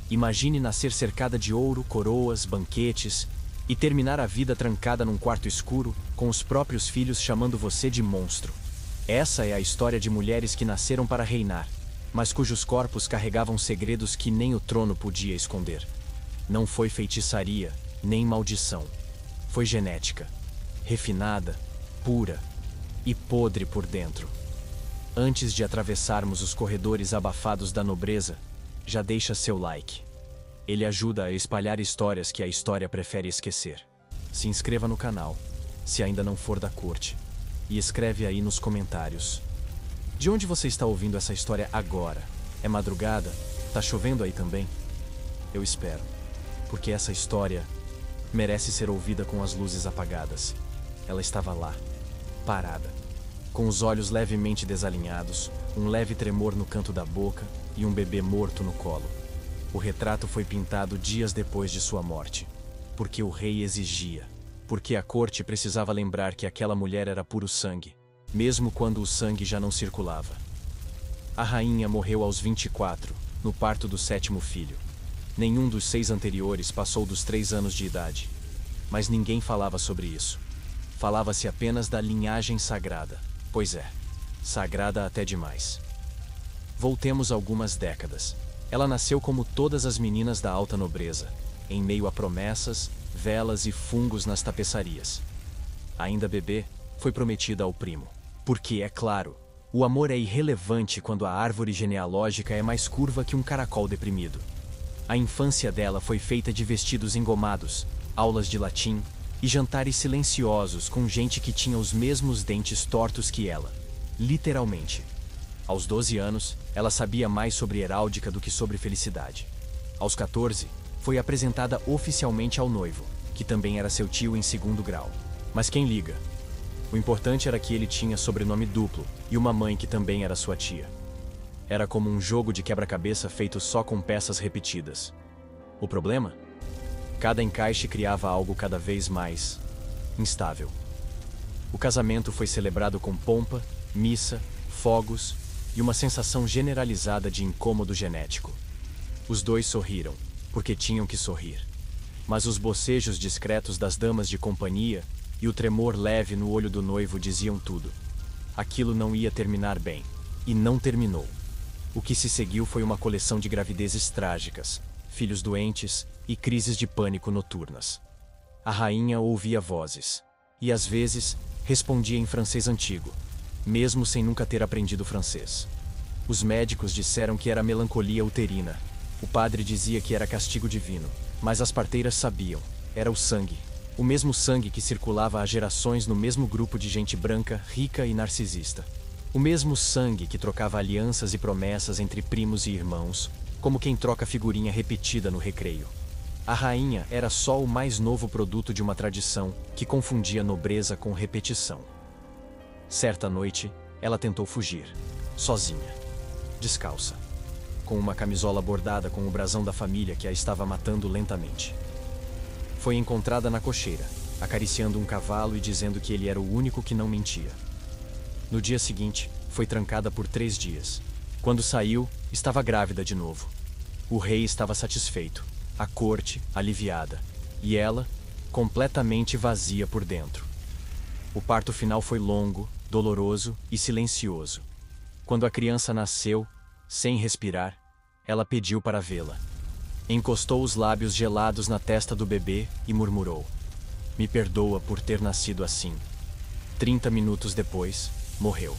Imagine nascer cercada de ouro, coroas, banquetes e terminar a vida trancada num quarto escuro, com os próprios filhos chamando você de monstro. Essa é a história de mulheres que nasceram para reinar, mas cujos corpos carregavam segredos que nem o trono podia esconder. Não foi feitiçaria, nem maldição. Foi genética, refinada, pura e podre por dentro. Antes de atravessarmos os corredores abafados da nobreza, já deixa seu like. Ele ajuda a espalhar histórias que a história prefere esquecer. Se inscreva no canal, se ainda não for da corte, e escreve aí nos comentários. De onde você está ouvindo essa história agora? É madrugada? Tá chovendo aí também? Eu espero, porque essa história merece ser ouvida com as luzes apagadas. Ela estava lá, parada, com os olhos levemente desalinhados, um leve tremor no canto da boca e um bebê morto no colo. O retrato foi pintado dias depois de sua morte, porque o rei exigia, porque a corte precisava lembrar que aquela mulher era puro sangue, mesmo quando o sangue já não circulava. A rainha morreu aos 24, no parto do 7º filho. Nenhum dos 6 anteriores passou dos 3 anos de idade. Mas ninguém falava sobre isso. Falava-se apenas da linhagem sagrada. Pois é, sagrada até demais. Voltemos algumas décadas. Ela nasceu como todas as meninas da alta nobreza, em meio a promessas, velas e fungos nas tapeçarias. Ainda bebê, foi prometida ao primo. Porque, é claro, o amor é irrelevante quando a árvore genealógica é mais curva que um caracol deprimido. A infância dela foi feita de vestidos engomados, aulas de latim e jantares silenciosos com gente que tinha os mesmos dentes tortos que ela. Literalmente. Aos 12 anos, ela sabia mais sobre heráldica do que sobre felicidade. Aos 14, foi apresentada oficialmente ao noivo, que também era seu tio em 2º grau. Mas quem liga? O importante era que ele tinha sobrenome duplo e uma mãe que também era sua tia. Era como um jogo de quebra-cabeça feito só com peças repetidas. O problema? Cada encaixe criava algo cada vez mais instável. O casamento foi celebrado com pompa, missa, fogos e uma sensação generalizada de incômodo genético. Os dois sorriram, porque tinham que sorrir. Mas os bocejos discretos das damas de companhia e o tremor leve no olho do noivo diziam tudo. Aquilo não ia terminar bem. E não terminou. O que se seguiu foi uma coleção de gravidezes trágicas, filhos doentes e crises de pânico noturnas. A rainha ouvia vozes. E às vezes, respondia em francês antigo, mesmo sem nunca ter aprendido francês. Os médicos disseram que era melancolia uterina. O padre dizia que era castigo divino. Mas as parteiras sabiam. Era o sangue. O mesmo sangue que circulava há gerações no mesmo grupo de gente branca, rica e narcisista. O mesmo sangue que trocava alianças e promessas entre primos e irmãos, como quem troca figurinha repetida no recreio. A rainha era só o mais novo produto de uma tradição que confundia nobreza com repetição. Certa noite, ela tentou fugir, sozinha, descalça, com uma camisola bordada com o brasão da família que a estava matando lentamente. Foi encontrada na cocheira, acariciando um cavalo e dizendo que ele era o único que não mentia. No dia seguinte, foi trancada por 3 dias. Quando saiu, estava grávida de novo. O rei estava satisfeito, a corte aliviada, e ela completamente vazia por dentro. O parto final foi longo, doloroso e silencioso. Quando a criança nasceu, sem respirar, ela pediu para vê-la. Encostou os lábios gelados na testa do bebê e murmurou: "Me perdoa por ter nascido assim." 30 minutos depois, morreu.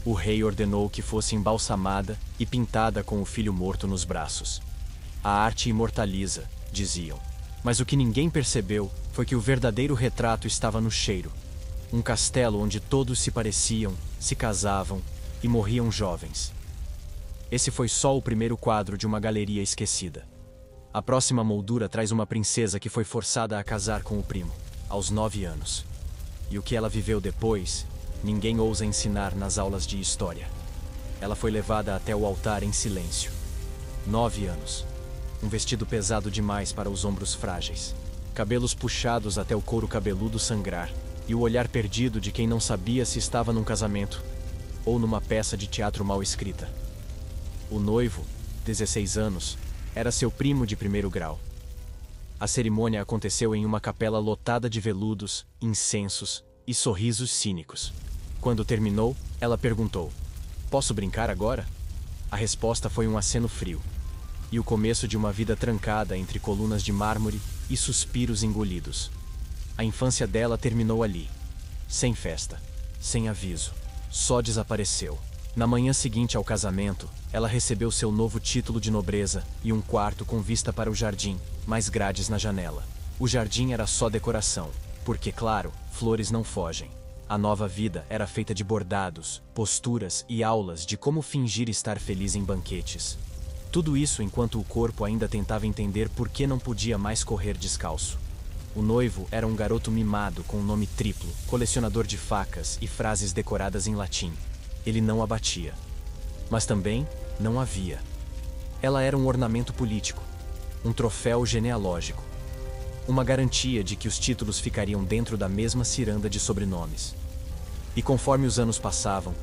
O rei ordenou que fosse embalsamada e pintada com o filho morto nos braços. A arte imortaliza, diziam. Mas o que ninguém percebeu foi que o verdadeiro retrato estava no cheiro. Um castelo onde todos se pareciam, se casavam e morriam jovens. Esse foi só o primeiro quadro de uma galeria esquecida. A próxima moldura traz uma princesa que foi forçada a casar com o primo, aos 9 anos. E o que ela viveu depois, ninguém ousa ensinar nas aulas de história. Ela foi levada até o altar em silêncio. 9 anos. Um vestido pesado demais para os ombros frágeis. Cabelos puxados até o couro cabeludo sangrar. E o olhar perdido de quem não sabia se estava num casamento ou numa peça de teatro mal escrita. O noivo, 16 anos, Era seu primo de primeiro grau. A cerimônia aconteceu em uma capela lotada de veludos, incensos e sorrisos cínicos. Quando terminou, ela perguntou: "Posso brincar agora?" A resposta foi um aceno frio. E o começo de uma vida trancada entre colunas de mármore e suspiros engolidos. A infância dela terminou ali. Sem festa, sem aviso. Só desapareceu. Na manhã seguinte ao casamento, ela recebeu seu novo título de nobreza e um quarto com vista para o jardim, mais grades na janela. O jardim era só decoração, porque, claro, flores não fogem. A nova vida era feita de bordados, posturas e aulas de como fingir estar feliz em banquetes. Tudo isso enquanto o corpo ainda tentava entender por que não podia mais correr descalço. O noivo era um garoto mimado com um nome triplo, colecionador de facas e frases decoradas em latim. Ele não a batia. Mas também não havia. Ela era um ornamento político, um troféu genealógico, uma garantia de que os títulos ficariam dentro da mesma ciranda de sobrenomes. E conforme os anos passavam,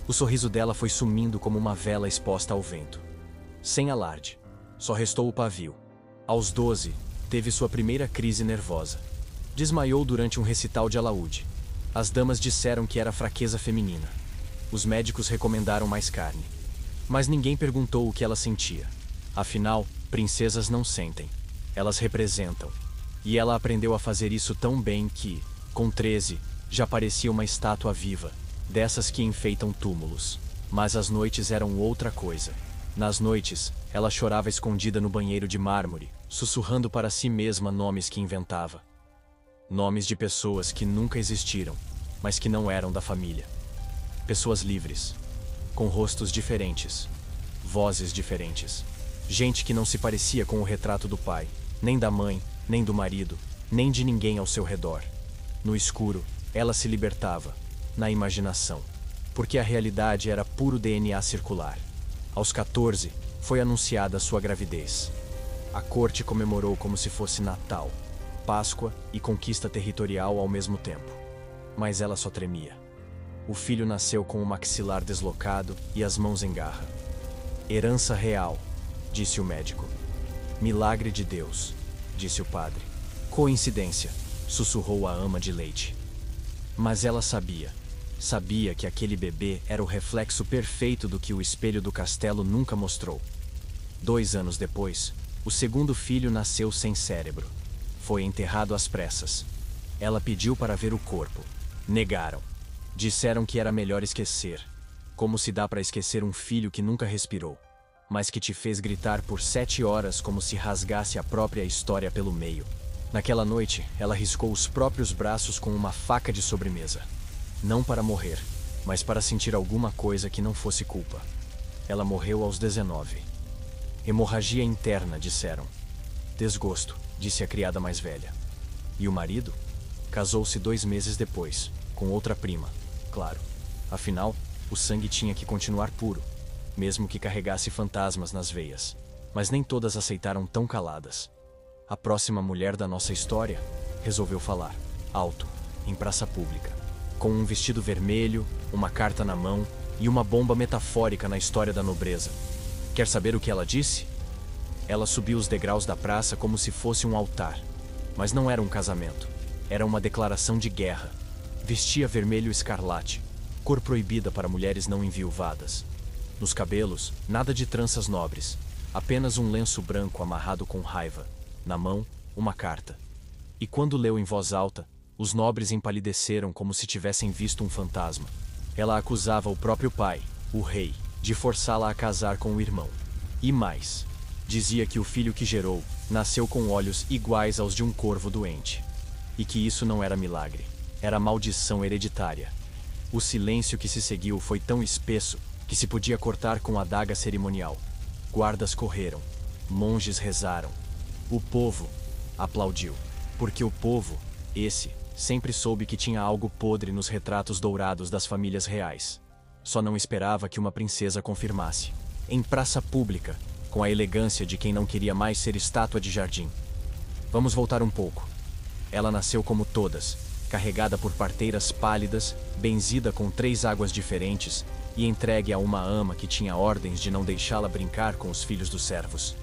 o sorriso dela foi sumindo como uma vela exposta ao vento. Sem alarde, só restou o pavio. Aos 12, teve sua primeira crise nervosa. Desmaiou durante um recital de alaúde. As damas disseram que era fraqueza feminina. Os médicos recomendaram mais carne. Mas ninguém perguntou o que ela sentia. Afinal, princesas não sentem. Elas representam. E ela aprendeu a fazer isso tão bem que, com 13, já parecia uma estátua viva, dessas que enfeitam túmulos. Mas as noites eram outra coisa. Nas noites, ela chorava escondida no banheiro de mármore, sussurrando para si mesma nomes que inventava. Nomes de pessoas que nunca existiram, mas que não eram da família. Pessoas livres, com rostos diferentes, vozes diferentes. Gente que não se parecia com o retrato do pai, nem da mãe, nem do marido, nem de ninguém ao seu redor. No escuro, ela se libertava, na imaginação, porque a realidade era puro DNA circular. Aos 14, foi anunciada sua gravidez. A corte comemorou como se fosse Natal, Páscoa e conquista territorial ao mesmo tempo. Mas ela só tremia. O filho nasceu com o maxilar deslocado e as mãos em garra. Herança real, disse o médico. Milagre de Deus, disse o padre. Coincidência, sussurrou a ama de leite. Mas ela sabia. Sabia que aquele bebê era o reflexo perfeito do que o espelho do castelo nunca mostrou. 2 anos depois, o segundo filho nasceu sem cérebro. Foi enterrado às pressas. Ela pediu para ver o corpo. Negaram. Disseram que era melhor esquecer. Como se dá para esquecer um filho que nunca respirou, mas que te fez gritar por 7 horas como se rasgasse a própria história pelo meio. Naquela noite, ela riscou os próprios braços com uma faca de sobremesa. Não para morrer, mas para sentir alguma coisa que não fosse culpa. Ela morreu aos 19. Hemorragia interna, disseram. Desgosto, disse a criada mais velha. E o marido? Casou-se 2 meses depois, com outra prima, claro. Afinal, o sangue tinha que continuar puro, mesmo que carregasse fantasmas nas veias. Mas nem todas aceitaram tão caladas. A próxima mulher da nossa história resolveu falar, alto, em praça pública. Com um vestido vermelho, uma carta na mão e uma bomba metafórica na história da nobreza. Quer saber o que ela disse? Ela subiu os degraus da praça como se fosse um altar. Mas não era um casamento. Era uma declaração de guerra. Vestia vermelho escarlate, cor proibida para mulheres não enviuvadas. Nos cabelos, nada de tranças nobres. Apenas um lenço branco amarrado com raiva. Na mão, uma carta. E quando leu em voz alta, os nobres empalideceram como se tivessem visto um fantasma. Ela acusava o próprio pai, o rei, de forçá-la a casar com o irmão. E mais, dizia que o filho que gerou nasceu com olhos iguais aos de um corvo doente. E que isso não era milagre, era maldição hereditária. O silêncio que se seguiu foi tão espesso que se podia cortar com a adaga cerimonial. Guardas correram, monges rezaram. O povo aplaudiu, porque o povo, esse, sempre soube que tinha algo podre nos retratos dourados das famílias reais. Só não esperava que uma princesa confirmasse. Em praça pública, com a elegância de quem não queria mais ser estátua de jardim. Vamos voltar um pouco. Ela nasceu como todas, carregada por parteiras pálidas, benzida com 3 águas diferentes e entregue a uma ama que tinha ordens de não deixá-la brincar com os filhos dos servos.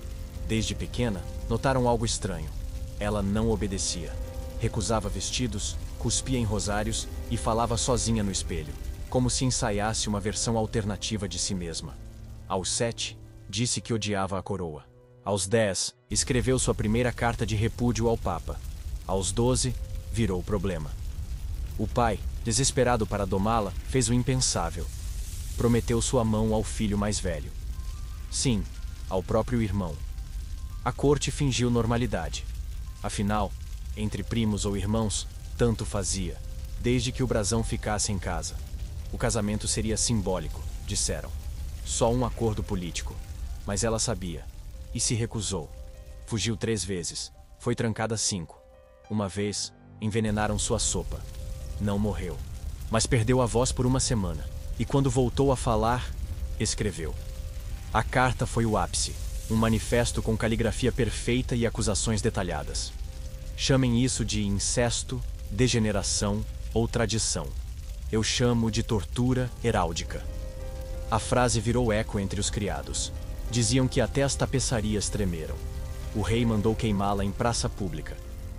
Desde pequena, notaram algo estranho. Ela não obedecia. Recusava vestidos, cuspia em rosários e falava sozinha no espelho, como se ensaiasse uma versão alternativa de si mesma. Aos 7, disse que odiava a coroa. Aos 10, escreveu sua primeira carta de repúdio ao Papa. Aos 12, virou problema. O pai, desesperado para domá-la, fez o impensável. Prometeu sua mão ao filho mais velho. Sim, ao próprio irmão. A corte fingiu normalidade. Afinal, entre primos ou irmãos, tanto fazia, desde que o brasão ficasse em casa. O casamento seria simbólico, disseram. Só um acordo político. Mas ela sabia. E se recusou. Fugiu 3 vezes. Foi trancada 5. Uma vez, envenenaram sua sopa. Não morreu. Mas perdeu a voz por uma semana. E quando voltou a falar, escreveu. A carta foi o ápice. Um manifesto com caligrafia perfeita e acusações detalhadas. Chamem isso de incesto, degeneração ou tradição. Eu chamo de tortura heráldica. A frase virou eco entre os criados. Diziam que até as tapeçarias tremeram. O rei mandou queimá-la em praça pública,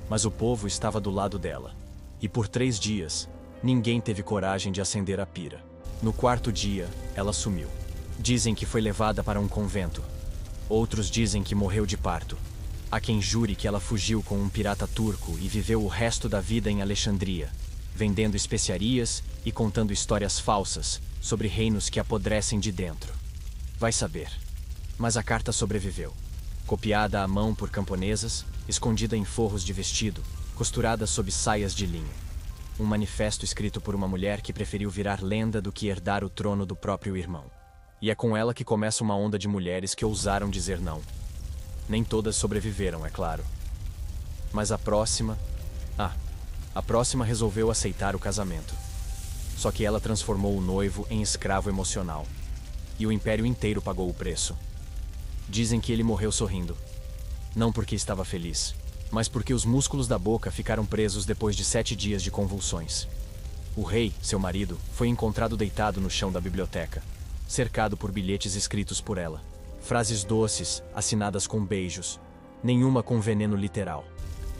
mas o povo estava do lado dela. E por 3 dias, ninguém teve coragem de acender a pira. No 4º dia, ela sumiu. Dizem que foi levada para um convento. Outros dizem que morreu de parto. Há quem jure que ela fugiu com um pirata turco e viveu o resto da vida em Alexandria, vendendo especiarias e contando histórias falsas sobre reinos que apodrecem de dentro. Vai saber. Mas a carta sobreviveu. Copiada à mão por camponesas, escondida em forros de vestido, costurada sob saias de linho. Um manifesto escrito por uma mulher que preferiu virar lenda do que herdar o trono do próprio irmão. E é com ela que começa uma onda de mulheres que ousaram dizer não. Nem todas sobreviveram, é claro. Mas a próxima resolveu aceitar o casamento. Só que ela transformou o noivo em escravo emocional. E o império inteiro pagou o preço. Dizem que ele morreu sorrindo. Não porque estava feliz, mas porque os músculos da boca ficaram presos depois de 7 dias de convulsões. O rei, seu marido, foi encontrado deitado no chão da biblioteca, cercado por bilhetes escritos por ela. Frases doces, assinadas com beijos, nenhuma com veneno literal,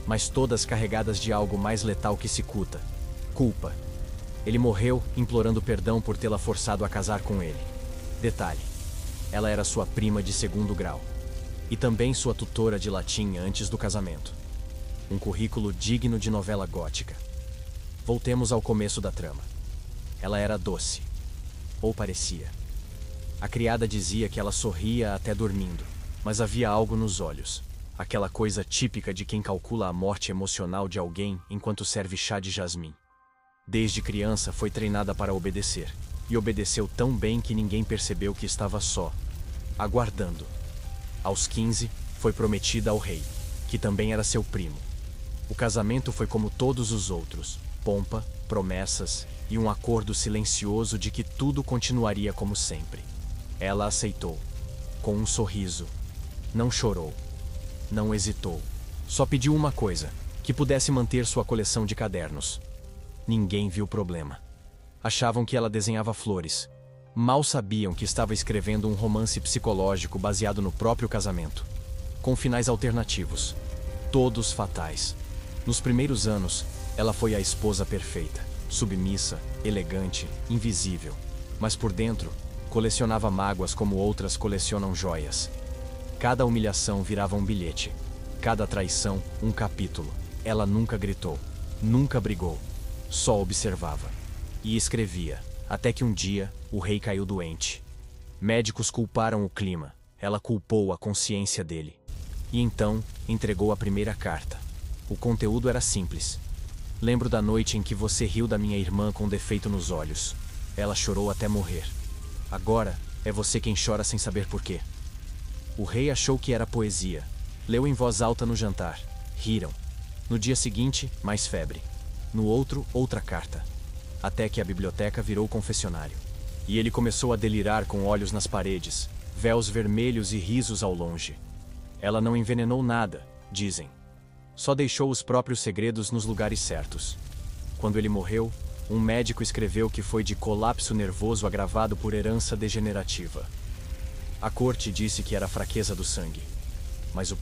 mas todas carregadas de algo mais letal que cicuta: culpa. Ele morreu implorando perdão por tê-la forçado a casar com ele. Detalhe: ela era sua prima de 2º grau, e também sua tutora de latim antes do casamento. Um currículo digno de novela gótica. Voltemos ao começo da trama. Ela era doce, ou parecia. A criada dizia que ela sorria até dormindo, mas havia algo nos olhos. Aquela coisa típica de quem calcula a morte emocional de alguém enquanto serve chá de jasmim. Desde criança foi treinada para obedecer, e obedeceu tão bem que ninguém percebeu que estava só, aguardando. Aos 15, foi prometida ao rei, que também era seu primo. O casamento foi como todos os outros: pompa, promessas e um acordo silencioso de que tudo continuaria como sempre. Ela aceitou, com um sorriso. Não chorou. Não hesitou. Só pediu uma coisa: que pudesse manter sua coleção de cadernos. Ninguém viu problema. Achavam que ela desenhava flores. Mal sabiam que estava escrevendo um romance psicológico baseado no próprio casamento, com finais alternativos, todos fatais. Nos primeiros anos, ela foi a esposa perfeita, submissa, elegante, invisível. Mas por dentro, colecionava mágoas como outras colecionam joias. Cada humilhação virava um bilhete, cada traição um capítulo. Ela nunca gritou, nunca brigou, só observava. E escrevia, até que um dia, o rei caiu doente. Médicos culparam o clima, ela culpou a consciência dele. E então, entregou a primeira carta. O conteúdo era simples. Lembro da noite em que você riu da minha irmã com defeito nos olhos. Ela chorou até morrer. Agora, é você quem chora sem saber por quê. O rei achou que era poesia. Leu em voz alta no jantar. Riram. No dia seguinte, mais febre. No outro, outra carta. Até que a biblioteca virou confessionário. E ele começou a delirar com olhos nas paredes, véus vermelhos e risos ao longe. Ela não envenenou nada, dizem. Só deixou os próprios segredos nos lugares certos. Quando ele morreu, um médico escreveu que foi de colapso nervoso agravado por herança degenerativa. A corte disse que era fraqueza do sangue. Mas o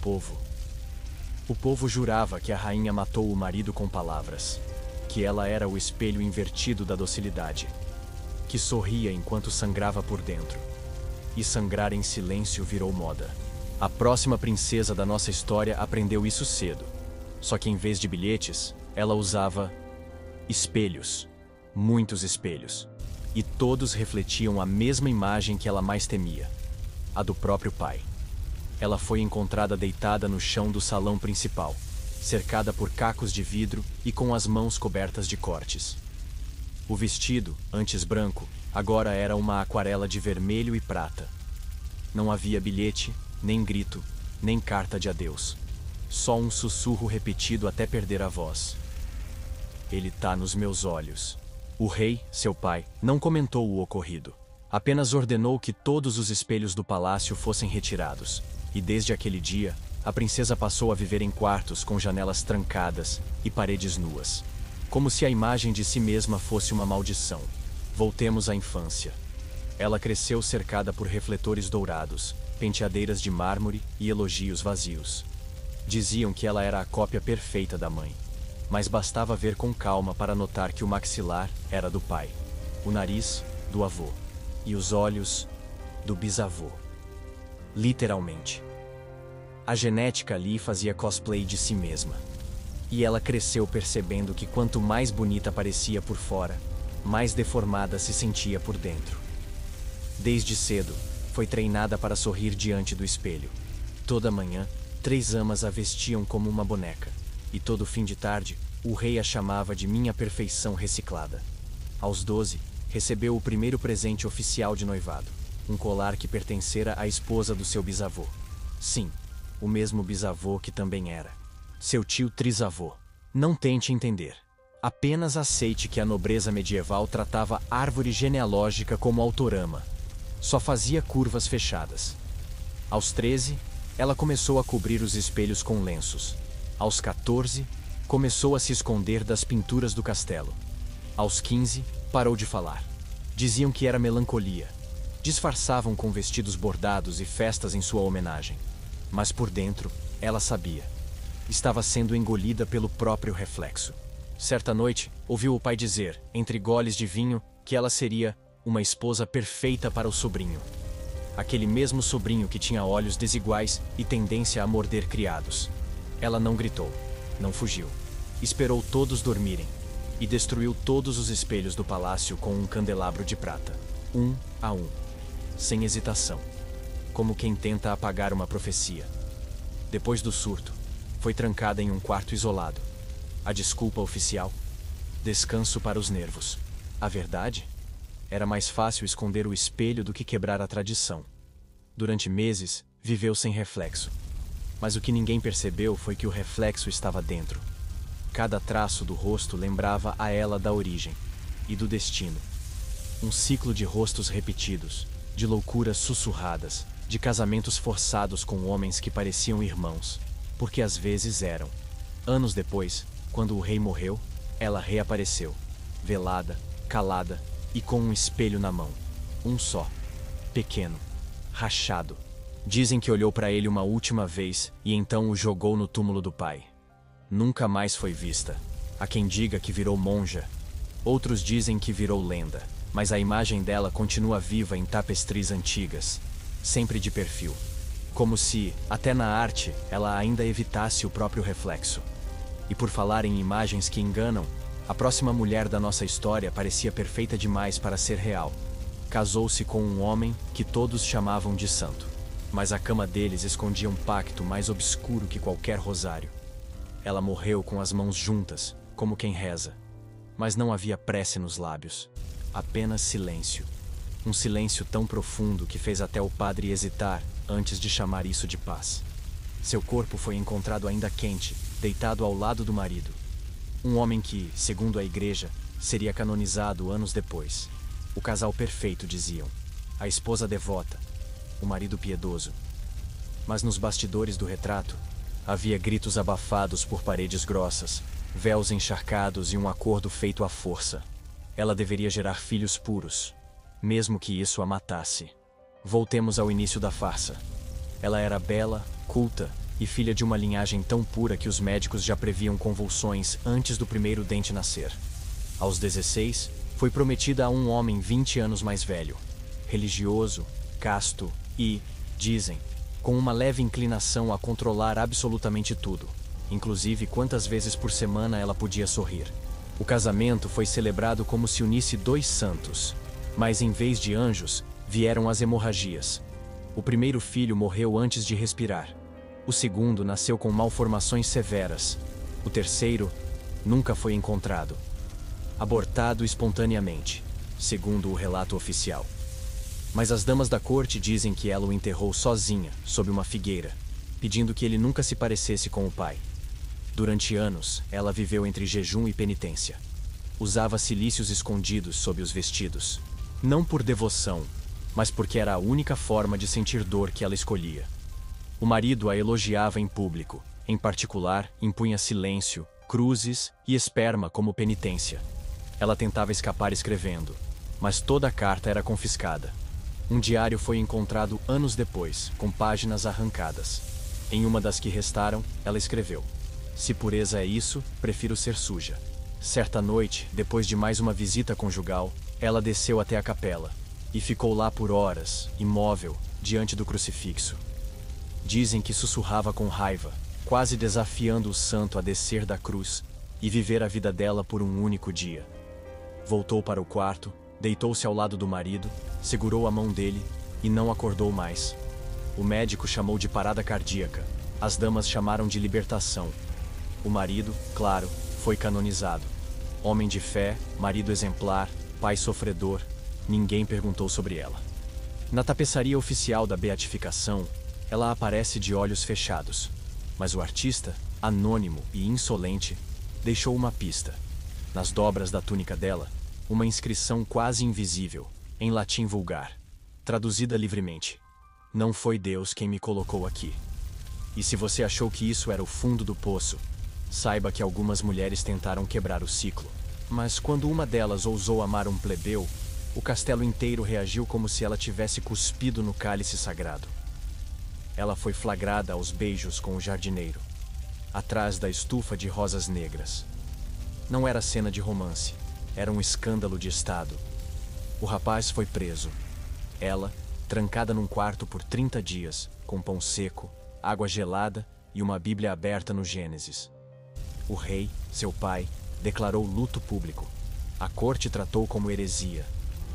povo jurava que a rainha matou o marido com palavras, que ela era o espelho invertido da docilidade, que sorria enquanto sangrava por dentro. E sangrar em silêncio virou moda. A próxima princesa da nossa história aprendeu isso cedo. Só que em vez de bilhetes, ela usava espelhos. Muitos espelhos. E todos refletiam a mesma imagem que ela mais temia: a do próprio pai. Ela foi encontrada deitada no chão do salão principal, cercada por cacos de vidro e com as mãos cobertas de cortes. O vestido, antes branco, agora era uma aquarela de vermelho e prata. Não havia bilhete, nem grito, nem carta de adeus. Só um sussurro repetido até perder a voz. Ele tá nos meus olhos. O rei, seu pai, não comentou o ocorrido. Apenas ordenou que todos os espelhos do palácio fossem retirados. E desde aquele dia, a princesa passou a viver em quartos com janelas trancadas e paredes nuas. Como se a imagem de si mesma fosse uma maldição. Voltemos à infância. Ela cresceu cercada por refletores dourados, penteadeiras de mármore e elogios vazios. Diziam que ela era a cópia perfeita da mãe. Mas bastava ver com calma para notar que o maxilar era do pai, o nariz do avô e os olhos do bisavô. Literalmente. A genética ali fazia cosplay de si mesma. E ela cresceu percebendo que quanto mais bonita parecia por fora, mais deformada se sentia por dentro. Desde cedo, foi treinada para sorrir diante do espelho. Toda manhã, 3 amas a vestiam como uma boneca. E todo fim de tarde, o rei a chamava de minha perfeição reciclada. Aos 12, recebeu o primeiro presente oficial de noivado, um colar que pertencera à esposa do seu bisavô. Sim, o mesmo bisavô que também era seu tio trisavô. Não tente entender. Apenas aceite que a nobreza medieval tratava árvore genealógica como autorama. Só fazia curvas fechadas. Aos 13, ela começou a cobrir os espelhos com lenços. Aos 14, começou a se esconder das pinturas do castelo. Aos 15, parou de falar. Diziam que era melancolia. Disfarçavam com vestidos bordados e festas em sua homenagem. Mas por dentro, ela sabia. Estava sendo engolida pelo próprio reflexo. Certa noite, ouviu o pai dizer, entre goles de vinho, que ela seria uma esposa perfeita para o sobrinho. Aquele mesmo sobrinho que tinha olhos desiguais e tendência a morder criados. Ela não gritou, não fugiu. Esperou todos dormirem e destruiu todos os espelhos do palácio com um candelabro de prata, um a um, sem hesitação, como quem tenta apagar uma profecia. Depois do surto, foi trancada em um quarto isolado. A desculpa oficial? Descanso para os nervos. A verdade? Era mais fácil esconder o espelho do que quebrar a tradição. Durante meses, viveu sem reflexo. Mas o que ninguém percebeu foi que o reflexo estava dentro. Cada traço do rosto lembrava a ela da origem e do destino. Um ciclo de rostos repetidos, de loucuras sussurradas, de casamentos forçados com homens que pareciam irmãos, porque às vezes eram. Anos depois, quando o rei morreu, ela reapareceu, velada, calada e com um espelho na mão. Um só, pequeno, rachado. Dizem que olhou para ele uma última vez e então o jogou no túmulo do pai. Nunca mais foi vista. Há quem diga que virou monja. Outros dizem que virou lenda, mas a imagem dela continua viva em tapestries antigas, sempre de perfil. Como se, até na arte, ela ainda evitasse o próprio reflexo. E por falar em imagens que enganam, a próxima mulher da nossa história parecia perfeita demais para ser real. Casou-se com um homem que todos chamavam de santo. Mas a cama deles escondia um pacto mais obscuro que qualquer rosário. Ela morreu com as mãos juntas, como quem reza. Mas não havia prece nos lábios, apenas silêncio. Um silêncio tão profundo que fez até o padre hesitar antes de chamar isso de paz. Seu corpo foi encontrado ainda quente, deitado ao lado do marido. Um homem que, segundo a igreja, seria canonizado anos depois. O casal perfeito, diziam. A esposa devota, o marido piedoso. Mas nos bastidores do retrato, havia gritos abafados por paredes grossas, véus encharcados e um acordo feito à força. Ela deveria gerar filhos puros, mesmo que isso a matasse. Voltemos ao início da farsa. Ela era bela, culta e filha de uma linhagem tão pura que os médicos já previam convulsões antes do primeiro dente nascer. Aos 16, foi prometida a um homem 20 anos mais velho, religioso, casto e, dizem, com uma leve inclinação a controlar absolutamente tudo, inclusive quantas vezes por semana ela podia sorrir. O casamento foi celebrado como se unisse dois santos, mas em vez de anjos, vieram as hemorragias. O primeiro filho morreu antes de respirar. O segundo nasceu com malformações severas. O terceiro nunca foi encontrado. Abortado espontaneamente, segundo o relato oficial. Mas as damas da corte dizem que ela o enterrou sozinha, sob uma figueira, pedindo que ele nunca se parecesse com o pai. Durante anos, ela viveu entre jejum e penitência. Usava cilícios escondidos sob os vestidos. Não por devoção, mas porque era a única forma de sentir dor que ela escolhia. O marido a elogiava em público. Em particular, impunha silêncio, cruzes e esperma como penitência. Ela tentava escapar escrevendo, mas toda a carta era confiscada. Um diário foi encontrado anos depois, com páginas arrancadas. Em uma das que restaram, ela escreveu: "Se pureza é isso, prefiro ser suja." Certa noite, depois de mais uma visita conjugal, ela desceu até a capela e ficou lá por horas, imóvel, diante do crucifixo. Dizem que sussurrava com raiva, quase desafiando o santo a descer da cruz e viver a vida dela por um único dia. Voltou para o quarto, deitou-se ao lado do marido, segurou a mão dele e não acordou mais. O médico chamou de parada cardíaca, as damas chamaram de libertação. O marido, claro, foi canonizado. Homem de fé, marido exemplar, pai sofredor, ninguém perguntou sobre ela. Na tapeçaria oficial da beatificação, ela aparece de olhos fechados, mas o artista, anônimo e insolente, deixou uma pista. Nas dobras da túnica dela, uma inscrição quase invisível, em latim vulgar, traduzida livremente: "Não foi Deus quem me colocou aqui." E se você achou que isso era o fundo do poço, saiba que algumas mulheres tentaram quebrar o ciclo. Mas quando uma delas ousou amar um plebeu, o castelo inteiro reagiu como se ela tivesse cuspido no cálice sagrado. Ela foi flagrada aos beijos com o jardineiro, atrás da estufa de rosas negras. Não era cena de romance, era um escândalo de estado. O rapaz foi preso. Ela, trancada num quarto por 30 dias, com pão seco, água gelada e uma Bíblia aberta no Gênesis. O rei, seu pai, declarou luto público. A corte tratou como heresia.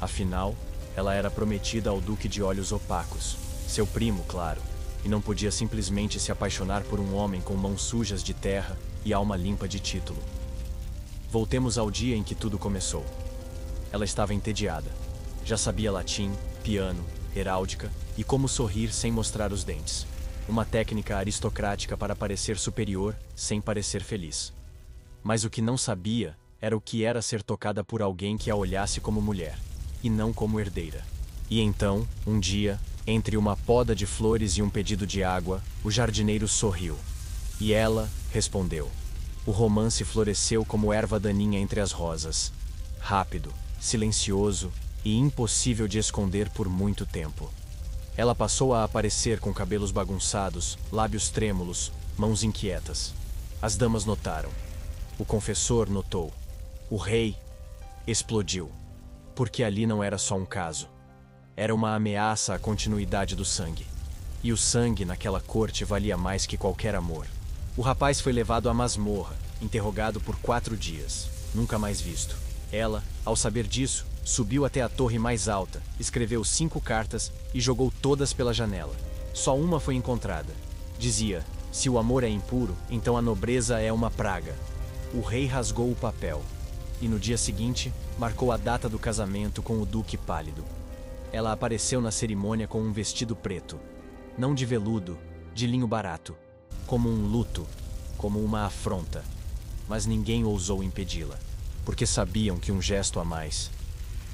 Afinal, ela era prometida ao duque de olhos opacos, seu primo, claro, e não podia simplesmente se apaixonar por um homem com mãos sujas de terra e alma limpa de título. Voltemos ao dia em que tudo começou. Ela estava entediada. Já sabia latim, piano, heráldica e como sorrir sem mostrar os dentes. Uma técnica aristocrática para parecer superior sem parecer feliz. Mas o que não sabia era o que era ser tocada por alguém que a olhasse como mulher, e não como herdeira. E então, um dia, entre uma poda de flores e um pedido de água, o jardineiro sorriu. E ela respondeu. O romance floresceu como erva daninha entre as rosas. Rápido, silencioso e impossível de esconder por muito tempo. Ela passou a aparecer com cabelos bagunçados, lábios trêmulos, mãos inquietas. As damas notaram. O confessor notou. O rei explodiu. Porque ali não era só um caso. Era uma ameaça à continuidade do sangue. E o sangue naquela corte valia mais que qualquer amor. O rapaz foi levado à masmorra, interrogado por 4 dias, nunca mais visto. Ela, ao saber disso, subiu até a torre mais alta, escreveu 5 cartas e jogou todas pela janela. Só uma foi encontrada. Dizia: "Se o amor é impuro, então a nobreza é uma praga." O rei rasgou o papel. E no dia seguinte, marcou a data do casamento com o duque pálido. Ela apareceu na cerimônia com um vestido preto. Não de veludo, de linho barato. Como um luto, como uma afronta. Mas ninguém ousou impedi-la, porque sabiam que um gesto a mais.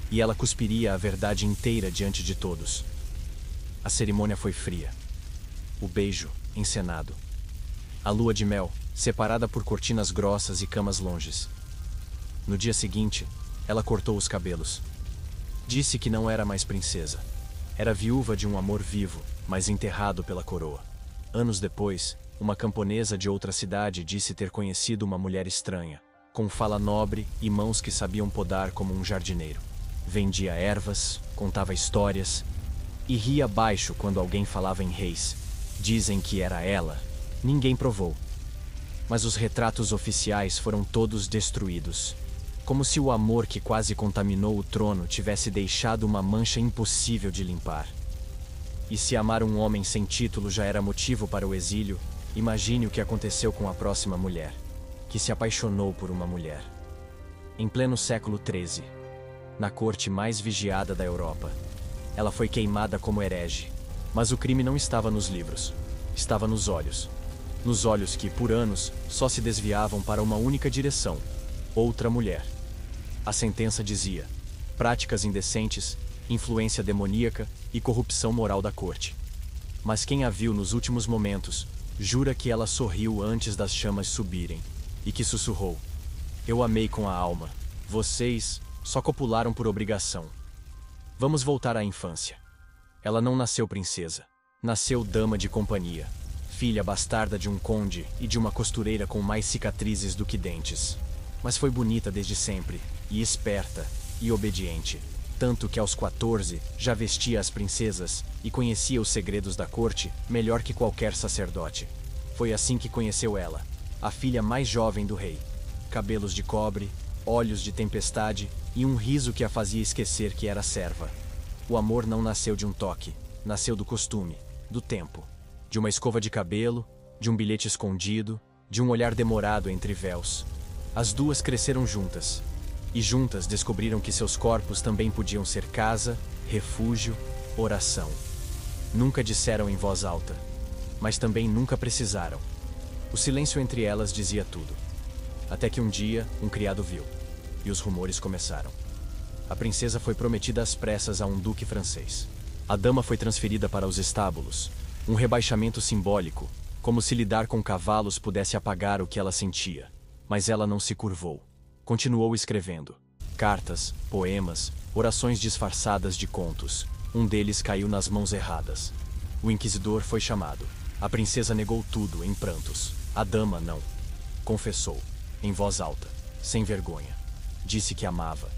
E ela cuspiria a verdade inteira diante de todos. A cerimônia foi fria. O beijo, encenado. A lua de mel, separada por cortinas grossas e camas longes. No dia seguinte, ela cortou os cabelos. Disse que não era mais princesa. Era viúva de um amor vivo, mas enterrado pela coroa. Anos depois, uma camponesa de outra cidade disse ter conhecido uma mulher estranha, com fala nobre e mãos que sabiam podar como um jardineiro. Vendia ervas, contava histórias e ria baixo quando alguém falava em reis. Dizem que era ela. Ninguém provou. Mas os retratos oficiais foram todos destruídos, como se o amor que quase contaminou o trono tivesse deixado uma mancha impossível de limpar. E se amar um homem sem título já era motivo para o exílio, imagine o que aconteceu com a próxima mulher, que se apaixonou por uma mulher. Em pleno século XIII, na corte mais vigiada da Europa, ela foi queimada como herege. Mas o crime não estava nos livros, estava nos olhos. Nos olhos que, por anos, só se desviavam para uma única direção: outra mulher. A sentença dizia: práticas indecentes, influência demoníaca e corrupção moral da corte. Mas quem a viu nos últimos momentos, jura que ela sorriu antes das chamas subirem, e que sussurrou: eu amei com a alma, vocês só copularam por obrigação. Vamos voltar à infância. Ela não nasceu princesa, nasceu dama de companhia, filha bastarda de um conde e de uma costureira com mais cicatrizes do que dentes. Mas foi bonita desde sempre, e esperta, e obediente, tanto que aos 14 já vestia as princesas e conhecia os segredos da corte melhor que qualquer sacerdote. Foi assim que conheceu ela, a filha mais jovem do rei. Cabelos de cobre, olhos de tempestade e um riso que a fazia esquecer que era serva. O amor não nasceu de um toque, nasceu do costume, do tempo, de uma escova de cabelo, de um bilhete escondido, de um olhar demorado entre véus. As duas cresceram juntas, e juntas descobriram que seus corpos também podiam ser casa, refúgio, oração. Nunca disseram em voz alta, mas também nunca precisaram. O silêncio entre elas dizia tudo. Até que um dia, um criado viu, e os rumores começaram. A princesa foi prometida às pressas a um duque francês. A dama foi transferida para os estábulos, um rebaixamento simbólico, como se lidar com cavalos pudesse apagar o que ela sentia. Mas ela não se curvou. Continuou escrevendo. Cartas, poemas, orações disfarçadas de contos. Um deles caiu nas mãos erradas. O inquisidor foi chamado. A princesa negou tudo, em prantos. A dama não. Confessou, em voz alta, sem vergonha. Disse que amava.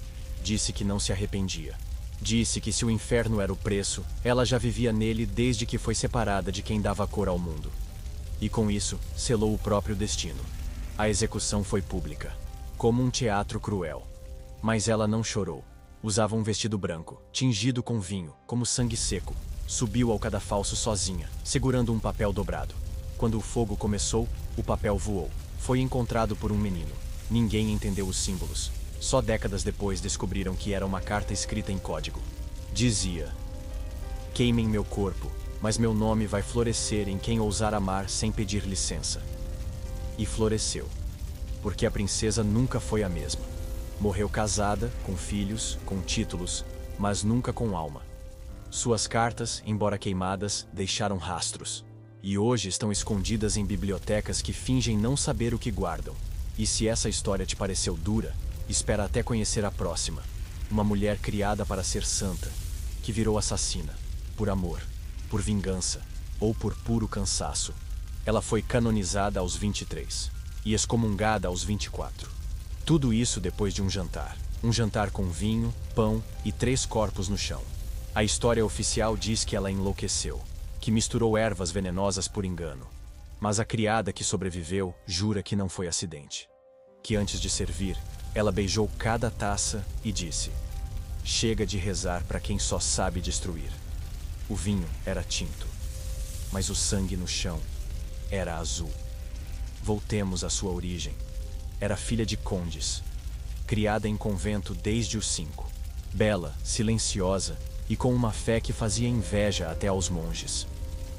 Disse que não se arrependia. Disse que se o inferno era o preço, ela já vivia nele desde que foi separada de quem dava cor ao mundo. E com isso, selou o próprio destino. A execução foi pública, como um teatro cruel. Mas ela não chorou. Usava um vestido branco, tingido com vinho, como sangue seco. Subiu ao cadafalso sozinha, segurando um papel dobrado. Quando o fogo começou, o papel voou. Foi encontrado por um menino. Ninguém entendeu os símbolos. Só décadas depois descobriram que era uma carta escrita em código. Dizia: queimem meu corpo, mas meu nome vai florescer em quem ousar amar sem pedir licença. E floresceu, porque a princesa nunca foi a mesma. Morreu casada, com filhos, com títulos, mas nunca com alma. Suas cartas, embora queimadas, deixaram rastros. E hoje estão escondidas em bibliotecas que fingem não saber o que guardam. E se essa história te pareceu dura, espera até conhecer a próxima. Uma mulher criada para ser santa, que virou assassina, por amor, por vingança ou por puro cansaço. Ela foi canonizada aos 23 e excomungada aos 24. Tudo isso depois de um jantar com vinho, pão e 3 corpos no chão. A história oficial diz que ela enlouqueceu, que misturou ervas venenosas por engano. Mas a criada que sobreviveu jura que não foi acidente. Que antes de servir, ela beijou cada taça e disse: chega de rezar para quem só sabe destruir. O vinho era tinto, mas o sangue no chão era azul. Voltemos à sua origem. Era filha de condes, criada em convento desde os 5. Bela, silenciosa e com uma fé que fazia inveja até aos monges.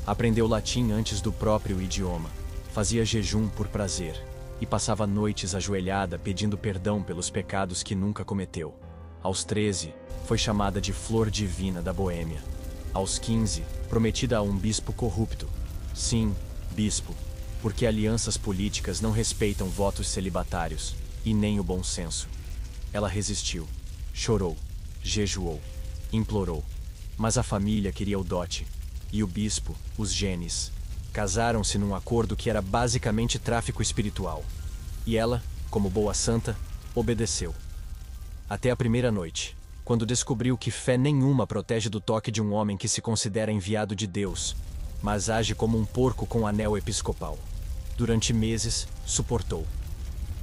Aprendeu latim antes do próprio idioma, fazia jejum por prazer e passava noites ajoelhada pedindo perdão pelos pecados que nunca cometeu. Aos 13, foi chamada de Flor Divina da Boêmia. Aos 15, prometida a um bispo corrupto. Sim, bispo, porque alianças políticas não respeitam votos celibatários, e nem o bom senso. Ela resistiu, chorou, jejuou, implorou, mas a família queria o dote, e o bispo, os genes, Casaram-se num acordo que era basicamente tráfico espiritual. E ela, como boa santa, obedeceu. Até a primeira noite, quando descobriu que fé nenhuma protege do toque de um homem que se considera enviado de Deus, mas age como um porco com anel episcopal. Durante meses, suportou.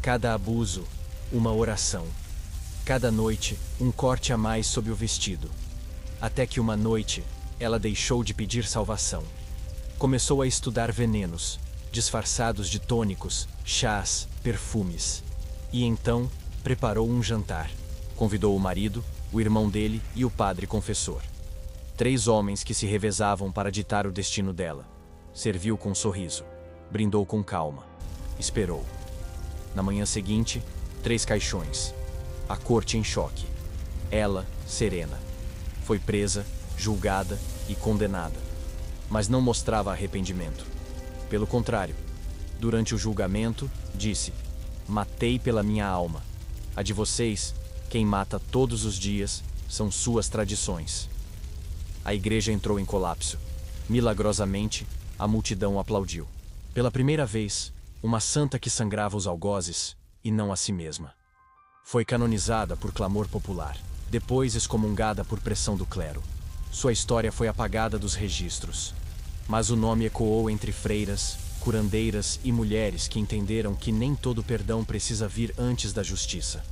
Cada abuso, uma oração. Cada noite, um corte a mais sob o vestido. Até que uma noite, ela deixou de pedir salvação. Começou a estudar venenos, disfarçados de tônicos, chás, perfumes. E então, preparou um jantar. Convidou o marido, o irmão dele e o padre confessor. 3 homens que se revezavam para ditar o destino dela. Serviu com um sorriso. Brindou com calma. Esperou. Na manhã seguinte, 3 caixões. A corte em choque. Ela, serena. Foi presa, julgada e condenada. Mas não mostrava arrependimento. Pelo contrário, durante o julgamento, disse: matei pela minha alma. A de vocês, quem mata todos os dias, são suas tradições. A igreja entrou em colapso. Milagrosamente, a multidão aplaudiu. Pela primeira vez, uma santa que sangrava os algozes, e não a si mesma. Foi canonizada por clamor popular, depois excomungada por pressão do clero. Sua história foi apagada dos registros. Mas o nome ecoou entre freiras, curandeiras e mulheres que entenderam que nem todo perdão precisa vir antes da justiça.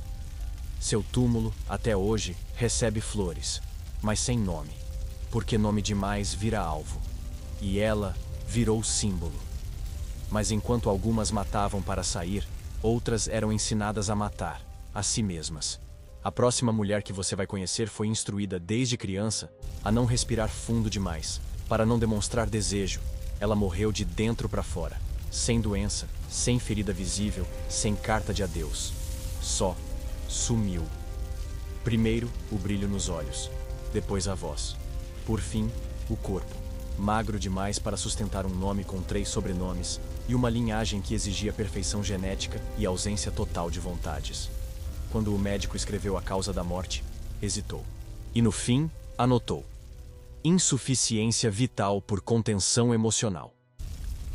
Seu túmulo, até hoje, recebe flores, mas sem nome, porque nome demais vira alvo. E ela virou símbolo. Mas enquanto algumas matavam para sair, outras eram ensinadas a matar, a si mesmas. A próxima mulher que você vai conhecer foi instruída desde criança a não respirar fundo demais, para não demonstrar desejo. Ela morreu de dentro para fora, sem doença, sem ferida visível, sem carta de adeus. Só sumiu. Primeiro, o brilho nos olhos, depois a voz. Por fim, o corpo, magro demais para sustentar um nome com 3 sobrenomes e uma linhagem que exigia perfeição genética e ausência total de vontades. Quando o médico escreveu a causa da morte, hesitou. E no fim, anotou: insuficiência vital por contenção emocional.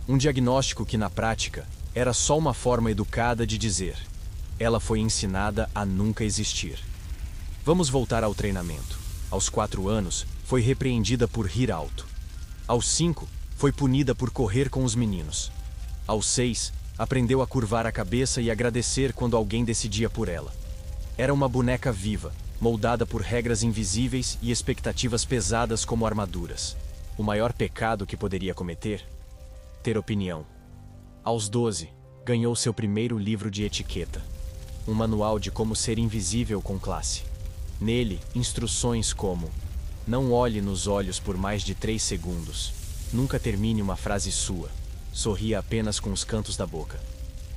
Um diagnóstico que, na prática, era só uma forma educada de dizer: ela foi ensinada a nunca existir. Vamos voltar ao treinamento. Aos 4 anos, foi repreendida por rir alto. Aos 5, foi punida por correr com os meninos. Aos 6, aprendeu a curvar a cabeça e agradecer quando alguém decidia por ela. Era uma boneca viva, moldada por regras invisíveis e expectativas pesadas como armaduras. O maior pecado que poderia cometer? Ter opinião. Aos 12, ganhou seu primeiro livro de etiqueta. Um manual de como ser invisível com classe. Nele, instruções como: não olhe nos olhos por mais de 3 segundos. Nunca termine uma frase sua. Sorria apenas com os cantos da boca.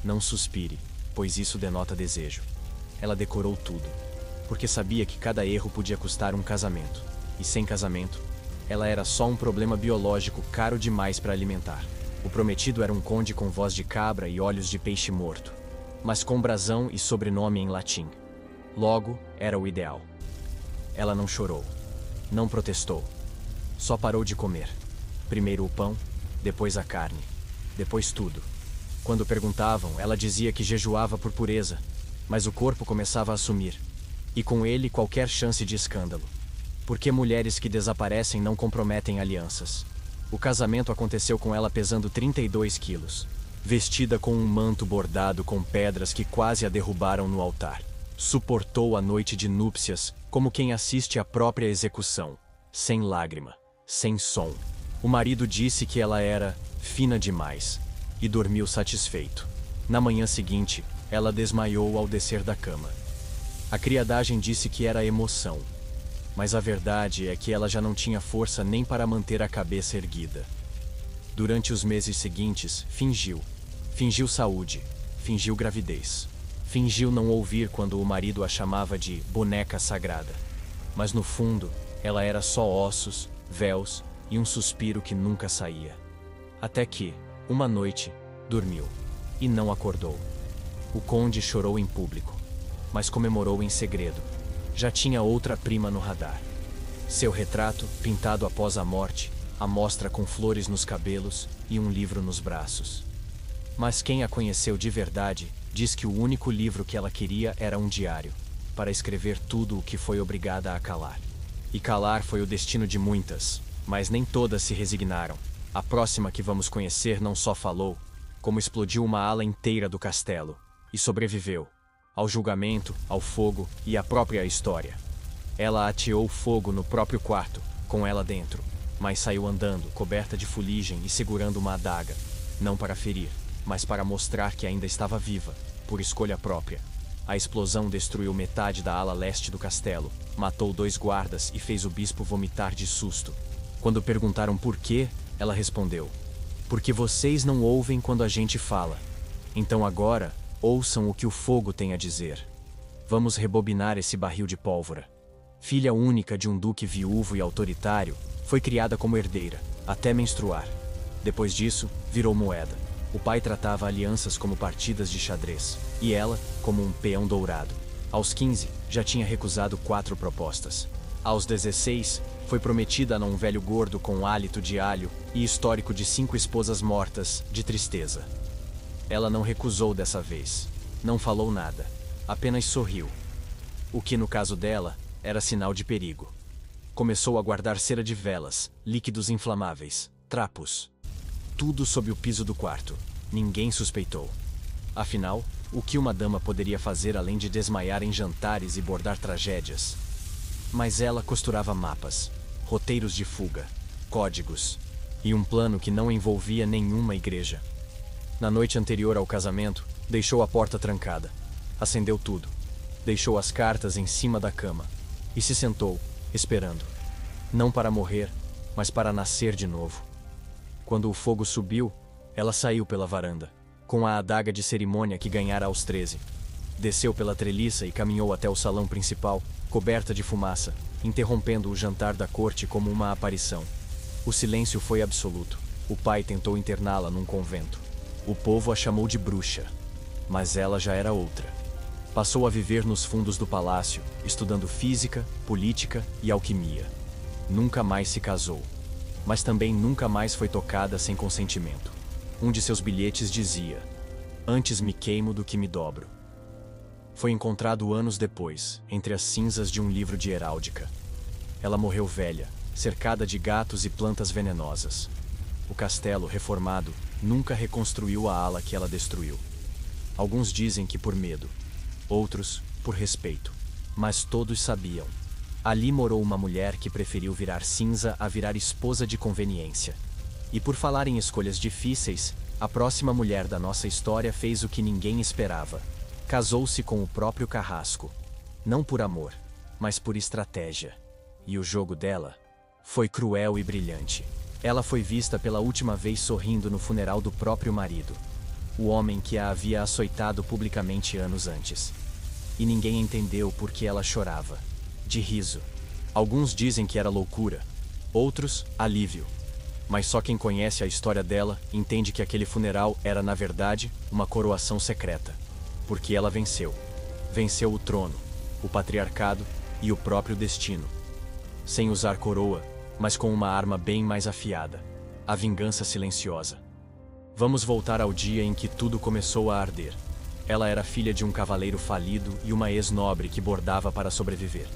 Não suspire, pois isso denota desejo. Ela decorou tudo, porque sabia que cada erro podia custar um casamento. E sem casamento, ela era só um problema biológico caro demais para alimentar. O prometido era um conde com voz de cabra e olhos de peixe morto, mas com brasão e sobrenome em latim. Logo, era o ideal. Ela não chorou, não protestou. Só parou de comer. Primeiro o pão, depois a carne, depois tudo. Quando perguntavam, ela dizia que jejuava por pureza, mas o corpo começava a sumir, e com ele qualquer chance de escândalo. Porque mulheres que desaparecem não comprometem alianças. O casamento aconteceu com ela pesando 32 quilos, vestida com um manto bordado com pedras que quase a derrubaram no altar. Suportou a noite de núpcias como quem assiste à própria execução, sem lágrima, sem som. O marido disse que ela era fina demais e dormiu satisfeito. Na manhã seguinte, ela desmaiou ao descer da cama. A criadagem disse que era emoção, mas a verdade é que ela já não tinha força nem para manter a cabeça erguida. Durante os meses seguintes, fingiu saúde, fingiu gravidez. Fingiu não ouvir quando o marido a chamava de boneca sagrada. Mas no fundo, ela era só ossos, véus e um suspiro que nunca saía. Até que, uma noite, dormiu e não acordou. O conde chorou em público, mas comemorou em segredo. Já tinha outra prima no radar. Seu retrato, pintado após a morte, a mostra com flores nos cabelos e um livro nos braços. Mas quem a conheceu de verdade diz que o único livro que ela queria era um diário, para escrever tudo o que foi obrigada a calar. E calar foi o destino de muitas, mas nem todas se resignaram. A próxima que vamos conhecer não só falou, como explodiu uma ala inteira do castelo, e sobreviveu ao julgamento, ao fogo e à própria história. Ela ateou fogo no próprio quarto, com ela dentro, mas saiu andando, coberta de fuligem e segurando uma adaga, não para ferir, mas para mostrar que ainda estava viva, por escolha própria. A explosão destruiu metade da ala leste do castelo, matou 2 guardas e fez o bispo vomitar de susto. Quando perguntaram por quê, ela respondeu: "Porque vocês não ouvem quando a gente fala. Então agora, ouçam o que o fogo tem a dizer. Vamos rebobinar esse barril de pólvora." Filha única de um duque viúvo e autoritário, foi criada como herdeira, até menstruar. Depois disso, virou moeda. O pai tratava alianças como partidas de xadrez, e ela, como um peão dourado. Aos 15, já tinha recusado 4 propostas. Aos 16, foi prometida a um velho gordo com hálito de alho e histórico de 5 esposas mortas, de tristeza. Ela não recusou dessa vez. Não falou nada. Apenas sorriu. O que, no caso dela, era sinal de perigo. Começou a guardar cera de velas, líquidos inflamáveis, trapos. Tudo sob o piso do quarto. Ninguém suspeitou. Afinal, o que uma dama poderia fazer além de desmaiar em jantares e bordar tragédias? Mas ela costurava mapas, roteiros de fuga, códigos e um plano que não envolvia nenhuma igreja. Na noite anterior ao casamento, deixou a porta trancada. Acendeu tudo. Deixou as cartas em cima da cama. E se sentou, esperando. Não para morrer, mas para nascer de novo. Quando o fogo subiu, ela saiu pela varanda, com a adaga de cerimônia que ganhara aos 13. Desceu pela treliça e caminhou até o salão principal, coberta de fumaça, interrompendo o jantar da corte como uma aparição. O silêncio foi absoluto. O pai tentou interná-la num convento. O povo a chamou de bruxa, mas ela já era outra. Passou a viver nos fundos do palácio, estudando física, política e alquimia. Nunca mais se casou, mas também nunca mais foi tocada sem consentimento. Um de seus bilhetes dizia: "Antes me queimo do que me dobro." Foi encontrado anos depois, entre as cinzas de um livro de heráldica. Ela morreu velha, cercada de gatos e plantas venenosas. O castelo, reformado, nunca reconstruiu a ala que ela destruiu. Alguns dizem que por medo, outros por respeito, mas todos sabiam. Ali morou uma mulher que preferiu virar cinza a virar esposa de conveniência. E por falar em escolhas difíceis, a próxima mulher da nossa história fez o que ninguém esperava. Casou-se com o próprio Carrasco. Não por amor, mas por estratégia. E o jogo dela foi cruel e brilhante. Ela foi vista pela última vez sorrindo no funeral do próprio marido, o homem que a havia açoitado publicamente anos antes. E ninguém entendeu por que ela chorava. De riso. Alguns dizem que era loucura, outros, alívio. Mas só quem conhece a história dela entende que aquele funeral era, na verdade, uma coroação secreta. Porque ela venceu. Venceu o trono, o patriarcado e o próprio destino. Sem usar coroa, mas com uma arma bem mais afiada: a vingança silenciosa. Vamos voltar ao dia em que tudo começou a arder. Ela era filha de um cavaleiro falido e uma ex-nobre que bordava para sobreviver.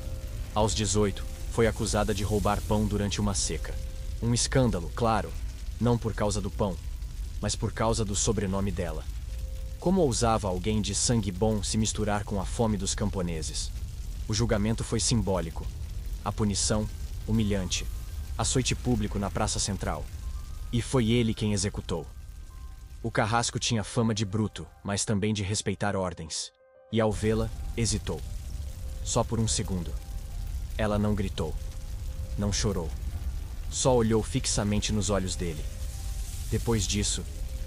Aos 18, foi acusada de roubar pão durante uma seca. Um escândalo, claro, não por causa do pão, mas por causa do sobrenome dela. Como ousava alguém de sangue bom se misturar com a fome dos camponeses? O julgamento foi simbólico. A punição, humilhante. Açoite público na praça central. E foi ele quem executou. O Carrasco tinha fama de bruto, mas também de respeitar ordens. E ao vê-la, hesitou. Só por um segundo. Ela não gritou. Não chorou. Só olhou fixamente nos olhos dele. Depois disso,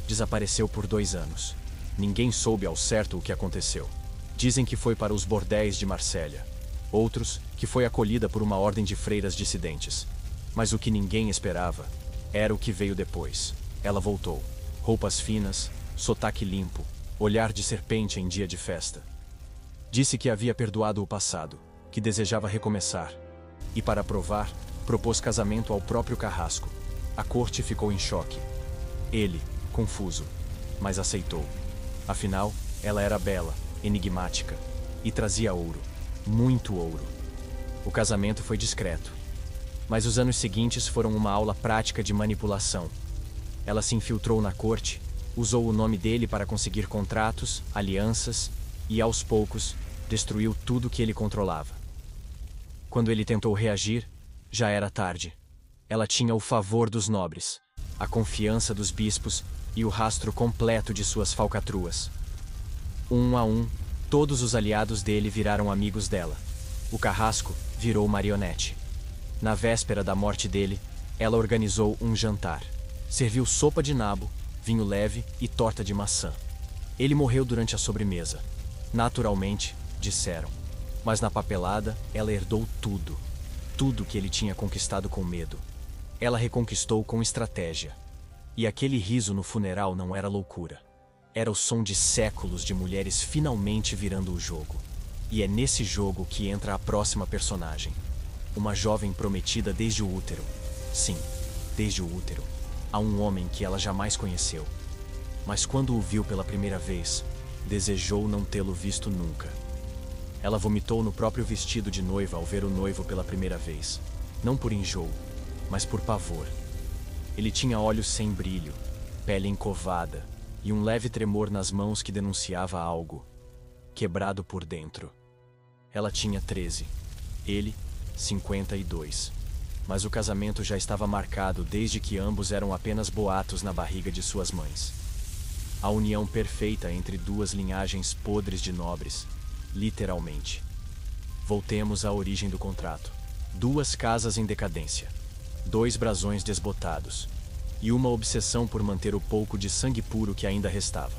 desapareceu por 2 anos. Ninguém soube ao certo o que aconteceu. Dizem que foi para os bordéis de Marsella. Outros, que foi acolhida por uma ordem de freiras dissidentes. Mas o que ninguém esperava era o que veio depois. Ela voltou. Roupas finas, sotaque limpo, olhar de serpente em dia de festa. Disse que havia perdoado o passado, que desejava recomeçar. E para provar, propôs casamento ao próprio Carrasco. A corte ficou em choque. Ele, confuso, mas aceitou. Afinal, ela era bela, enigmática, e trazia ouro, muito ouro. O casamento foi discreto, mas os anos seguintes foram uma aula prática de manipulação. Ela se infiltrou na corte, usou o nome dele para conseguir contratos, alianças e, aos poucos, destruiu tudo que ele controlava. Quando ele tentou reagir, já era tarde. Ela tinha o favor dos nobres, a confiança dos bispos e o rastro completo de suas falcatruas. Um a um, todos os aliados dele viraram amigos dela. O carrasco virou marionete. Na véspera da morte dele, ela organizou um jantar. Serviu sopa de nabo, vinho leve e torta de maçã. Ele morreu durante a sobremesa. Naturalmente, disseram. Mas na papelada, ela herdou tudo. Tudo que ele tinha conquistado com medo. Ela reconquistou com estratégia. E aquele riso no funeral não era loucura. Era o som de séculos de mulheres finalmente virando o jogo. E é nesse jogo que entra a próxima personagem. Uma jovem prometida desde o útero. Sim, desde o útero. A um homem que ela jamais conheceu. Mas quando o viu pela primeira vez, desejou não tê-lo visto nunca. Ela vomitou no próprio vestido de noiva ao ver o noivo pela primeira vez. Não por enjoo, mas por pavor. Ele tinha olhos sem brilho, pele encovada e um leve tremor nas mãos que denunciava algo. Quebrado por dentro. Ela tinha 13. Ele, 52. Mas o casamento já estava marcado desde que ambos eram apenas boatos na barriga de suas mães. A união perfeita entre duas linhagens podres de nobres, literalmente. Voltemos à origem do contrato. 2 casas em decadência, 2 brasões desbotados, e uma obsessão por manter o pouco de sangue puro que ainda restava.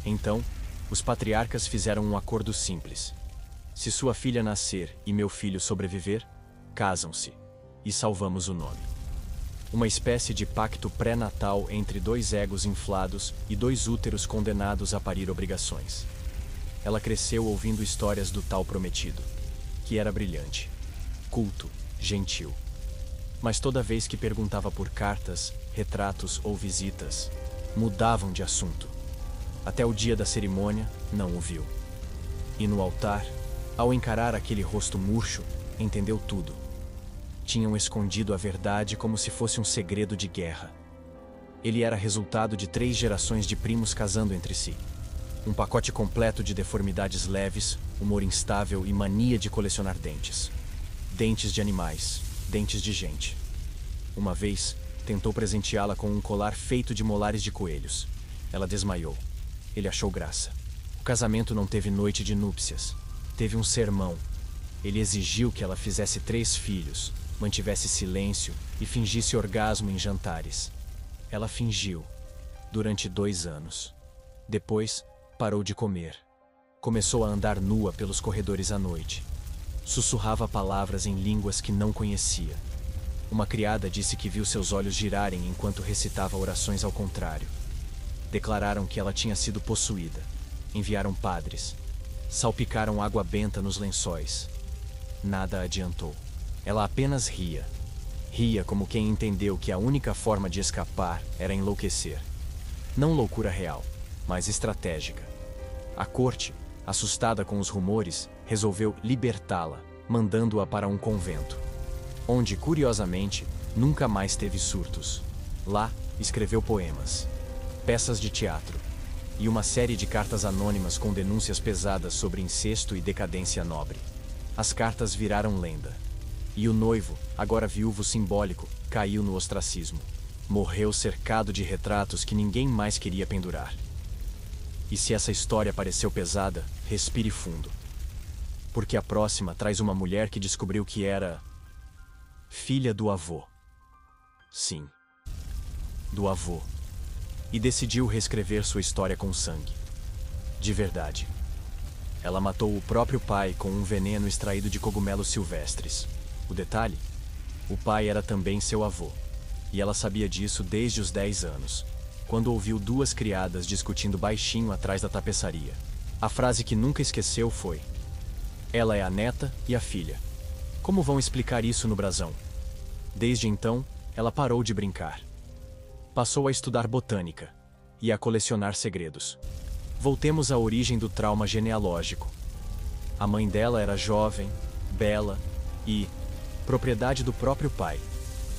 Então, os patriarcas fizeram um acordo simples. Se sua filha nascer e meu filho sobreviver, casam-se, e salvamos o nome. Uma espécie de pacto pré-natal entre 2 egos inflados e 2 úteros condenados a parir obrigações. Ela cresceu ouvindo histórias do tal prometido, que era brilhante, culto, gentil. Mas toda vez que perguntava por cartas, retratos ou visitas, mudavam de assunto. Até o dia da cerimônia, não o viu. E no altar, ao encarar aquele rosto murcho, entendeu tudo. Tinham escondido a verdade como se fosse um segredo de guerra. Ele era resultado de 3 gerações de primos casando entre si. Um pacote completo de deformidades leves, humor instável e mania de colecionar dentes. Dentes de animais, dentes de gente. Uma vez, tentou presenteá-la com um colar feito de molares de coelhos. Ela desmaiou. Ele achou graça. O casamento não teve noite de núpcias. Teve um sermão. Ele exigiu que ela fizesse 3 filhos, mantivesse silêncio e fingisse orgasmo em jantares. Ela fingiu, durante 2 anos. Depois, parou de comer. Começou a andar nua pelos corredores à noite. Sussurrava palavras em línguas que não conhecia. Uma criada disse que viu seus olhos girarem enquanto recitava orações ao contrário. Declararam que ela tinha sido possuída. Enviaram padres. Salpicaram água benta nos lençóis. Nada adiantou. Ela apenas ria. Ria como quem entendeu que a única forma de escapar era enlouquecer. Não loucura real, mas estratégica. A corte, assustada com os rumores, resolveu libertá-la, mandando-a para um convento, onde, curiosamente, nunca mais teve surtos. Lá, escreveu poemas, peças de teatro e uma série de cartas anônimas com denúncias pesadas sobre incesto e decadência nobre. As cartas viraram lenda. E o noivo, agora viúvo simbólico, caiu no ostracismo. Morreu cercado de retratos que ninguém mais queria pendurar. E se essa história pareceu pesada, respire fundo. Porque a próxima traz uma mulher que descobriu que era filha do avô. Sim, do avô. E decidiu reescrever sua história com sangue. De verdade. Ela matou o próprio pai com um veneno extraído de cogumelos silvestres. O detalhe? O pai era também seu avô. E ela sabia disso desde os 10 anos, quando ouviu 2 criadas discutindo baixinho atrás da tapeçaria. A frase que nunca esqueceu foi: ela é a neta e a filha. Como vão explicar isso no brasão? Desde então, ela parou de brincar. Passou a estudar botânica e a colecionar segredos. Voltemos à origem do trauma genealógico. A mãe dela era jovem, bela e propriedade do próprio pai.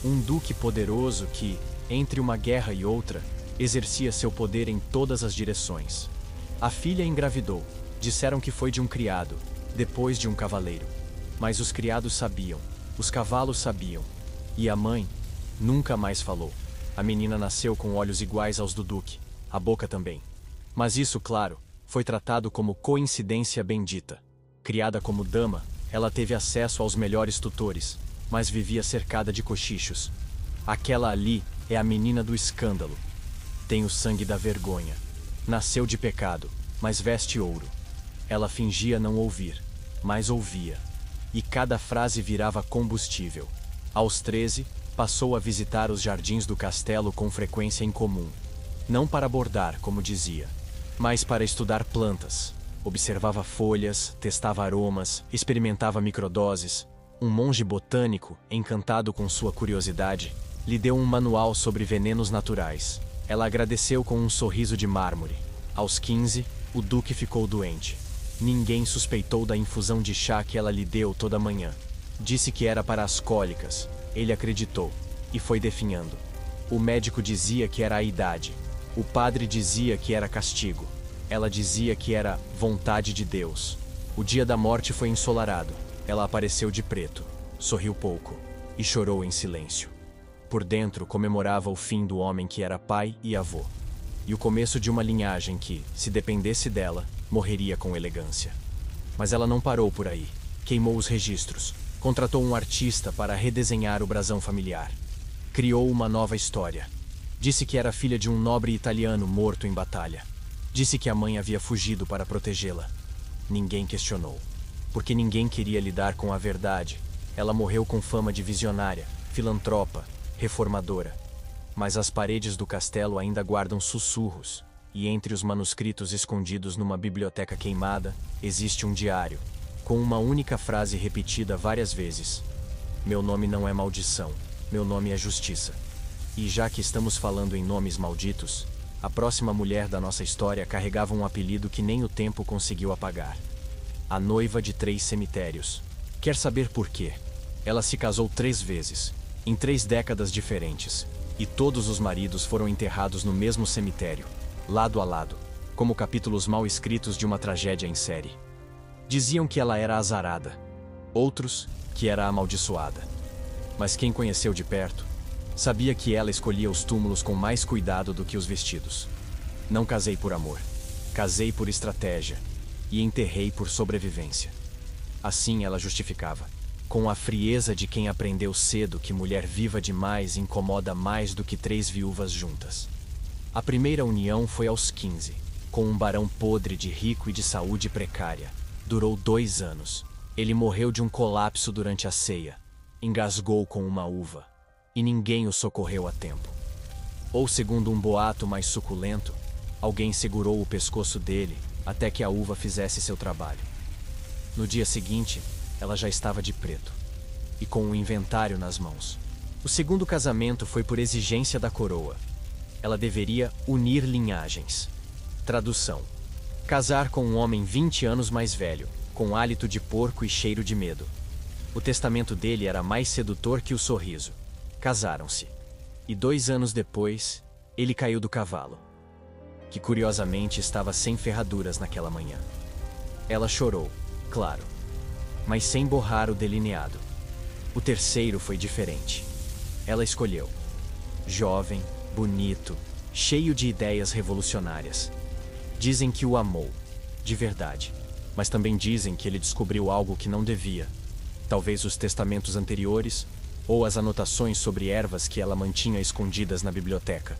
Um duque poderoso que, entre uma guerra e outra, exercia seu poder em todas as direções. A filha engravidou. Disseram que foi de um criado, depois de um cavaleiro. Mas os criados sabiam, os cavalos sabiam, e a mãe nunca mais falou. A menina nasceu com olhos iguais aos do duque, a boca também. Mas isso, claro, foi tratado como coincidência bendita. Criada como dama, ela teve acesso aos melhores tutores, mas vivia cercada de cochichos. Aquela ali é a menina do escândalo. Tem o sangue da vergonha. Nasceu de pecado, mas veste ouro. Ela fingia não ouvir, mas ouvia. E cada frase virava combustível. Aos 13, passou a visitar os jardins do castelo com frequência incomum. Não para bordar, como dizia, mas para estudar plantas. Observava folhas, testava aromas, experimentava microdoses. Um monge botânico, encantado com sua curiosidade, lhe deu um manual sobre venenos naturais. Ela agradeceu com um sorriso de mármore. Aos 15, o duque ficou doente. Ninguém suspeitou da infusão de chá que ela lhe deu toda manhã. Disse que era para as cólicas. Ele acreditou e foi definhando. O médico dizia que era a idade. O padre dizia que era castigo. Ela dizia que era vontade de Deus. O dia da morte foi ensolarado. Ela apareceu de preto, sorriu pouco e chorou em silêncio. Por dentro comemorava o fim do homem que era pai e avô. E o começo de uma linhagem que, se dependesse dela, morreria com elegância. Mas ela não parou por aí. Queimou os registros. Contratou um artista para redesenhar o brasão familiar. Criou uma nova história. Disse que era filha de um nobre italiano morto em batalha. Disse que a mãe havia fugido para protegê-la. Ninguém questionou, porque ninguém queria lidar com a verdade. Ela morreu com fama de visionária, filantropa, reformadora. Mas as paredes do castelo ainda guardam sussurros, e entre os manuscritos escondidos numa biblioteca queimada, existe um diário, com uma única frase repetida várias vezes. Meu nome não é maldição, meu nome é justiça. E já que estamos falando em nomes malditos, a próxima mulher da nossa história carregava um apelido que nem o tempo conseguiu apagar. A noiva de 3 cemitérios. Quer saber por quê? Ela se casou 3 vezes, em 3 décadas diferentes, e todos os maridos foram enterrados no mesmo cemitério, lado a lado, como capítulos mal escritos de uma tragédia em série. Diziam que ela era azarada, outros que era amaldiçoada. Mas quem conheceu de perto, sabia que ela escolhia os túmulos com mais cuidado do que os vestidos. Não casei por amor, casei por estratégia, e enterrei por sobrevivência. Assim ela justificava, com a frieza de quem aprendeu cedo que mulher viva demais incomoda mais do que 3 viúvas juntas. A primeira união foi aos 15, com um barão podre de rico e de saúde precária. Durou 2 anos. Ele morreu de um colapso durante a ceia. Engasgou com uma uva. E ninguém o socorreu a tempo. Ou, segundo um boato mais suculento, alguém segurou o pescoço dele até que a uva fizesse seu trabalho. No dia seguinte, ela já estava de preto, e com um inventário nas mãos. O segundo casamento foi por exigência da coroa. Ela deveria unir linhagens. Tradução: casar com um homem 20 anos mais velho, com hálito de porco e cheiro de medo. O testamento dele era mais sedutor que o sorriso. Casaram-se. E 2 anos depois, ele caiu do cavalo, que curiosamente estava sem ferraduras naquela manhã. Ela chorou, claro, mas sem borrar o delineado. O terceiro foi diferente. Ela escolheu. Jovem, bonito, cheio de ideias revolucionárias. Dizem que o amou, de verdade, mas também dizem que ele descobriu algo que não devia. Talvez os testamentos anteriores, ou as anotações sobre ervas que ela mantinha escondidas na biblioteca.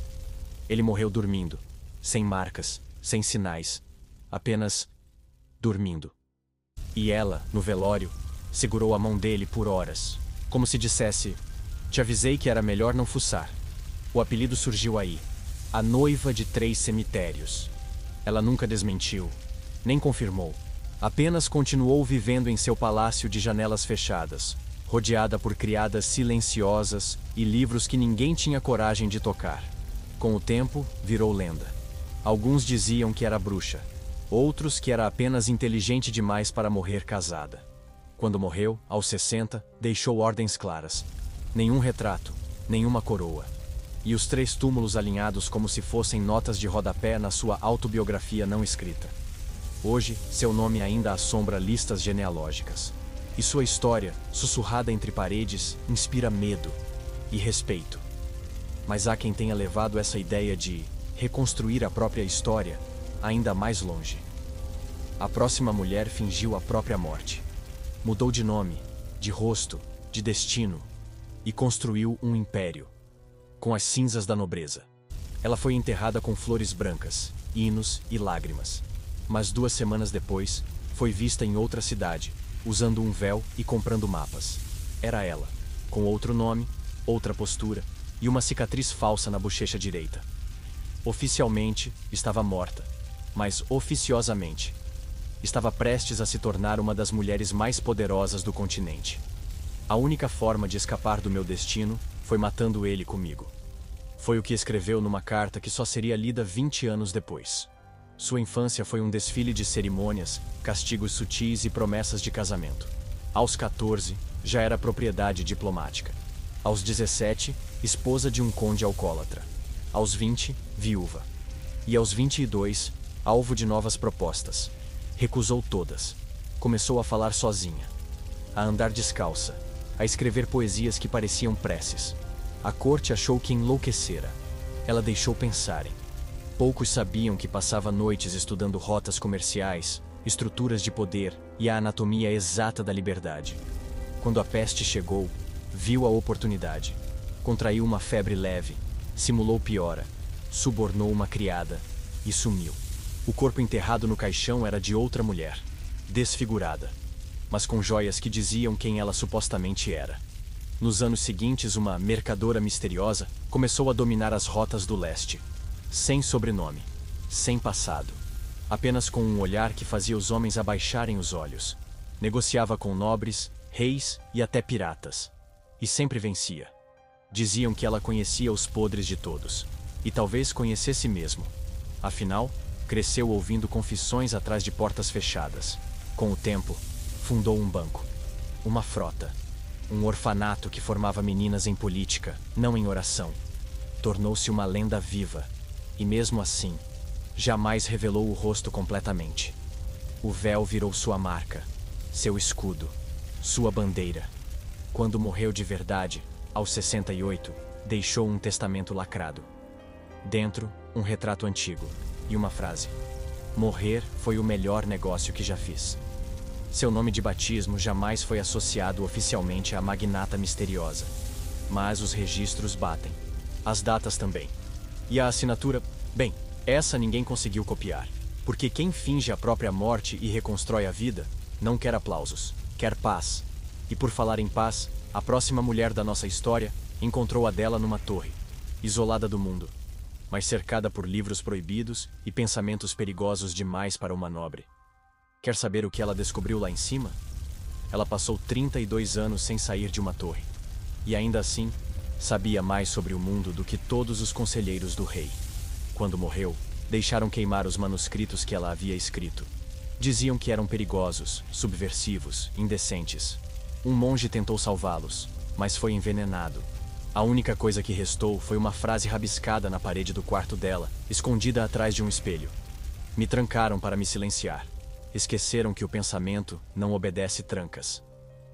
Ele morreu dormindo, sem marcas, sem sinais, apenas dormindo. E ela, no velório, segurou a mão dele por horas, como se dissesse: te avisei que era melhor não fuçar. O apelido surgiu aí, a noiva de 3 cemitérios. Ela nunca desmentiu, nem confirmou. Apenas continuou vivendo em seu palácio de janelas fechadas, rodeada por criadas silenciosas e livros que ninguém tinha coragem de tocar. Com o tempo, virou lenda. Alguns diziam que era bruxa, outros que era apenas inteligente demais para morrer casada. Quando morreu, aos 60, deixou ordens claras. Nenhum retrato, nenhuma coroa. E os 3 túmulos alinhados como se fossem notas de rodapé na sua autobiografia não escrita. Hoje, seu nome ainda assombra listas genealógicas. E sua história, sussurrada entre paredes, inspira medo e respeito. Mas há quem tenha levado essa ideia de reconstruir a própria história ainda mais longe. A próxima mulher fingiu a própria morte. Mudou de nome, de rosto, de destino e construiu um império, com as cinzas da nobreza. Ela foi enterrada com flores brancas, hinos e lágrimas. Mas 2 semanas depois, foi vista em outra cidade, usando um véu e comprando mapas. Era ela, com outro nome, outra postura e uma cicatriz falsa na bochecha direita. Oficialmente, estava morta, mas oficiosamente, estava prestes a se tornar uma das mulheres mais poderosas do continente. A única forma de escapar do meu destino foi matando ele comigo. Foi o que escreveu numa carta que só seria lida 20 anos depois. Sua infância foi um desfile de cerimônias, castigos sutis e promessas de casamento. Aos 14, já era propriedade diplomática. Aos 17, esposa de um conde alcoólatra. Aos 20, viúva. E aos 22, alvo de novas propostas. Recusou todas. Começou a falar sozinha. A andar descalça. A escrever poesias que pareciam preces. A corte achou que enlouquecera. Ela deixou pensarem. Poucos sabiam que passava noites estudando rotas comerciais, estruturas de poder e a anatomia exata da liberdade. Quando a peste chegou, viu a oportunidade. Contraiu uma febre leve, simulou piora, subornou uma criada e sumiu. O corpo enterrado no caixão era de outra mulher, desfigurada, mas com joias que diziam quem ela supostamente era. Nos anos seguintes, uma mercadora misteriosa começou a dominar as rotas do leste. Sem sobrenome, sem passado, apenas com um olhar que fazia os homens abaixarem os olhos. Negociava com nobres, reis e até piratas. E sempre vencia. Diziam que ela conhecia os podres de todos. E talvez conhecesse mesmo. Afinal, cresceu ouvindo confissões atrás de portas fechadas. Com o tempo, fundou um banco, uma frota, um orfanato que formava meninas em política, não em oração. Tornou-se uma lenda viva. E mesmo assim, jamais revelou o rosto completamente. O véu virou sua marca, seu escudo, sua bandeira. Quando morreu de verdade, aos 68, deixou um testamento lacrado. Dentro, um retrato antigo e uma frase: "Morrer foi o melhor negócio que já fiz." Seu nome de batismo jamais foi associado oficialmente à magnata misteriosa. Mas os registros batem. As datas também. E a assinatura? Bem, essa ninguém conseguiu copiar. Porque quem finge a própria morte e reconstrói a vida, não quer aplausos, quer paz. E por falar em paz, a próxima mulher da nossa história encontrou a dela numa torre, isolada do mundo, mas cercada por livros proibidos e pensamentos perigosos demais para uma nobre. Quer saber o que ela descobriu lá em cima? Ela passou 32 anos sem sair de uma torre. E ainda assim, sabia mais sobre o mundo do que todos os conselheiros do rei. Quando morreu, deixaram queimar os manuscritos que ela havia escrito. Diziam que eram perigosos, subversivos, indecentes. Um monge tentou salvá-los, mas foi envenenado. A única coisa que restou foi uma frase rabiscada na parede do quarto dela, escondida atrás de um espelho. Me trancaram para me silenciar. Esqueceram que o pensamento não obedece trancas.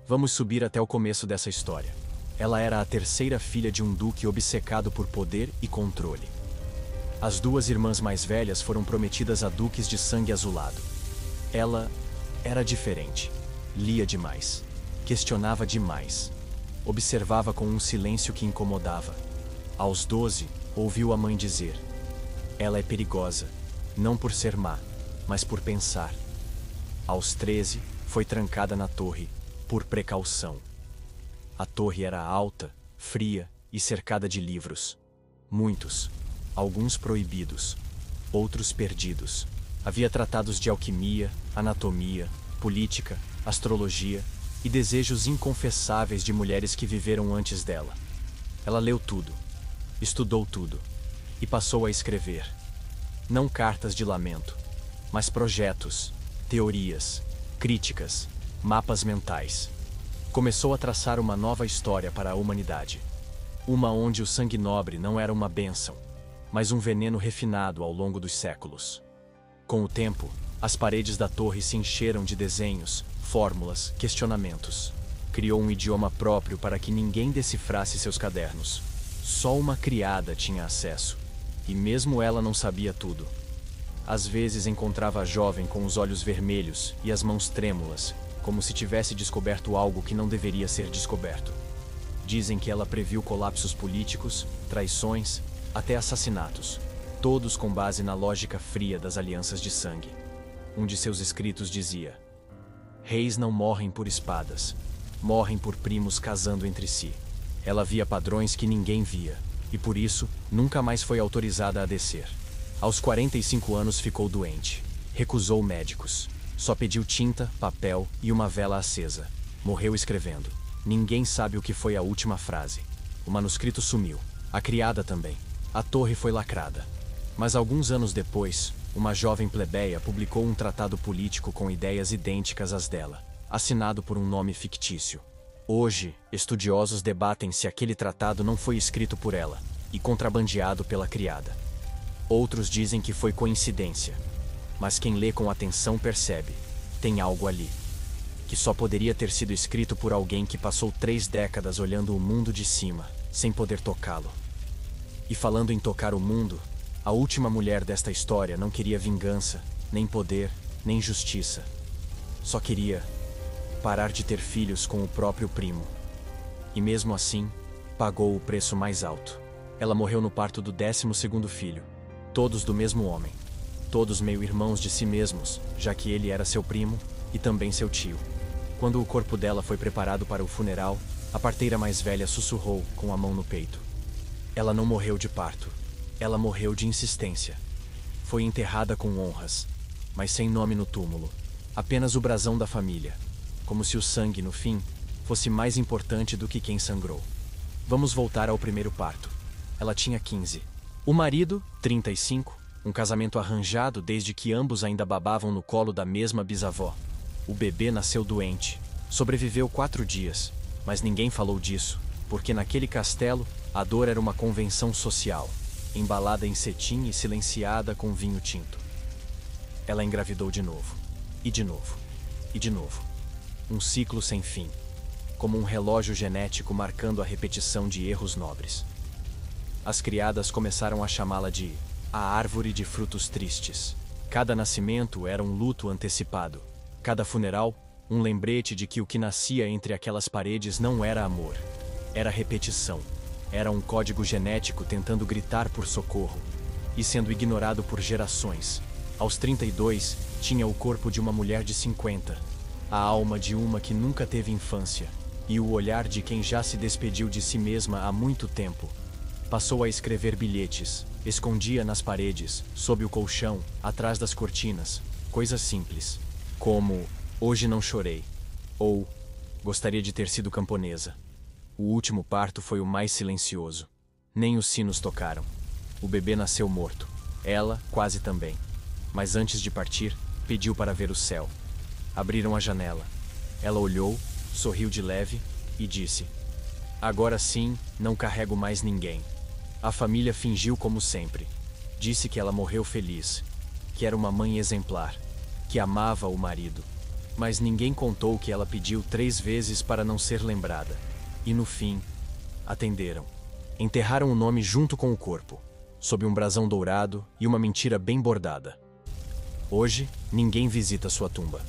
Vamos subir até o começo dessa história. Ela era a terceira filha de um duque obcecado por poder e controle. As 2 irmãs mais velhas foram prometidas a duques de sangue azulado. Ela era diferente. Lia demais. Questionava demais. Observava com um silêncio que incomodava. Aos 12, ouviu a mãe dizer: "Ela é perigosa, não por ser má, mas por pensar." Aos 13, foi trancada na torre, por precaução. A torre era alta, fria e cercada de livros. Muitos, alguns proibidos, outros perdidos. Havia tratados de alquimia, anatomia, política, astrologia e desejos inconfessáveis de mulheres que viveram antes dela. Ela leu tudo, estudou tudo, e passou a escrever. Não cartas de lamento, mas projetos, teorias, críticas, mapas mentais. Começou a traçar uma nova história para a humanidade. Uma onde o sangue nobre não era uma bênção, mas um veneno refinado ao longo dos séculos. Com o tempo, as paredes da torre se encheram de desenhos, fórmulas, questionamentos. Criou um idioma próprio para que ninguém decifrasse seus cadernos. Só uma criada tinha acesso, e mesmo ela não sabia tudo. Às vezes encontrava a jovem com os olhos vermelhos e as mãos trêmulas, como se tivesse descoberto algo que não deveria ser descoberto. Dizem que ela previu colapsos políticos, traições, até assassinatos, todos com base na lógica fria das alianças de sangue. Um de seus escritos dizia: reis não morrem por espadas, morrem por primos casando entre si. Ela via padrões que ninguém via, e por isso, nunca mais foi autorizada a descer. Aos 45 anos ficou doente. Recusou médicos. Só pediu tinta, papel e uma vela acesa. Morreu escrevendo. Ninguém sabe o que foi a última frase. O manuscrito sumiu. A criada também. A torre foi lacrada. Mas alguns anos depois, uma jovem plebeia publicou um tratado político com ideias idênticas às dela, assinado por um nome fictício. Hoje, estudiosos debatem se aquele tratado não foi escrito por ela e contrabandeado pela criada. Outros dizem que foi coincidência, mas quem lê com atenção percebe, tem algo ali, que só poderia ter sido escrito por alguém que passou 3 décadas olhando o mundo de cima, sem poder tocá-lo. E falando em tocar o mundo, a última mulher desta história não queria vingança, nem poder, nem justiça. Só queria parar de ter filhos com o próprio primo. E mesmo assim, pagou o preço mais alto. Ela morreu no parto do 12º filho. Todos do mesmo homem. Todos meio-irmãos de si mesmos, já que ele era seu primo e também seu tio. Quando o corpo dela foi preparado para o funeral, a parteira mais velha sussurrou com a mão no peito: ela não morreu de parto. Ela morreu de insistência. Foi enterrada com honras, mas sem nome no túmulo. Apenas o brasão da família. Como se o sangue, no fim, fosse mais importante do que quem sangrou. Vamos voltar ao primeiro parto. Ela tinha 15. O marido, 35, um casamento arranjado desde que ambos ainda babavam no colo da mesma bisavó. O bebê nasceu doente. Sobreviveu 4 dias, mas ninguém falou disso, porque naquele castelo, a dor era uma convenção social, embalada em cetim e silenciada com vinho tinto. Ela engravidou de novo, e de novo, e de novo. Um ciclo sem fim, como um relógio genético marcando a repetição de erros nobres. As criadas começaram a chamá-la de a árvore de frutos tristes. Cada nascimento era um luto antecipado. Cada funeral, um lembrete de que o que nascia entre aquelas paredes não era amor. Era repetição. Era um código genético tentando gritar por socorro e sendo ignorado por gerações. Aos 32, tinha o corpo de uma mulher de 50, a alma de uma que nunca teve infância e o olhar de quem já se despediu de si mesma há muito tempo. Passou a escrever bilhetes, escondia nas paredes, sob o colchão, atrás das cortinas, coisas simples, como "hoje não chorei" ou "gostaria de ter sido camponesa". O último parto foi o mais silencioso. Nem os sinos tocaram. O bebê nasceu morto. Ela, quase também. Mas antes de partir, pediu para ver o céu. Abriram a janela. Ela olhou, sorriu de leve e disse: agora sim, não carrego mais ninguém. A família fingiu como sempre. Disse que ela morreu feliz, que era uma mãe exemplar, que amava o marido. Mas ninguém contou que ela pediu 3 vezes para não ser lembrada. E no fim, atenderam. Enterraram o nome junto com o corpo, sob um brasão dourado e uma mentira bem bordada. Hoje, ninguém visita sua tumba.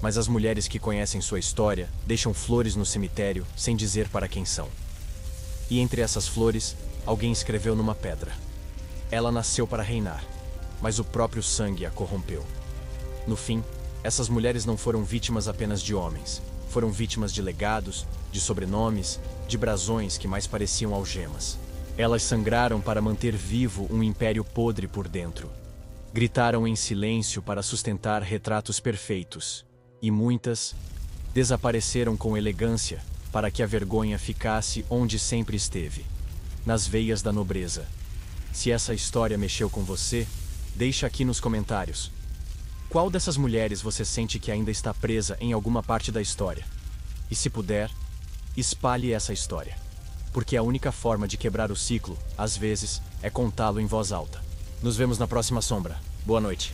Mas as mulheres que conhecem sua história deixam flores no cemitério sem dizer para quem são. E entre essas flores, alguém escreveu numa pedra: ela nasceu para reinar, mas o próprio sangue a corrompeu. No fim, essas mulheres não foram vítimas apenas de homens. Foram vítimas de legados, de sobrenomes, de brasões que mais pareciam algemas. Elas sangraram para manter vivo um império podre por dentro. Gritaram em silêncio para sustentar retratos perfeitos. E muitas desapareceram com elegância para que a vergonha ficasse onde sempre esteve, nas veias da nobreza. Se essa história mexeu com você, deixa aqui nos comentários. Qual dessas mulheres você sente que ainda está presa em alguma parte da história? E se puder, espalhe essa história. Porque a única forma de quebrar o ciclo, às vezes, é contá-lo em voz alta. Nos vemos na próxima sombra. Boa noite.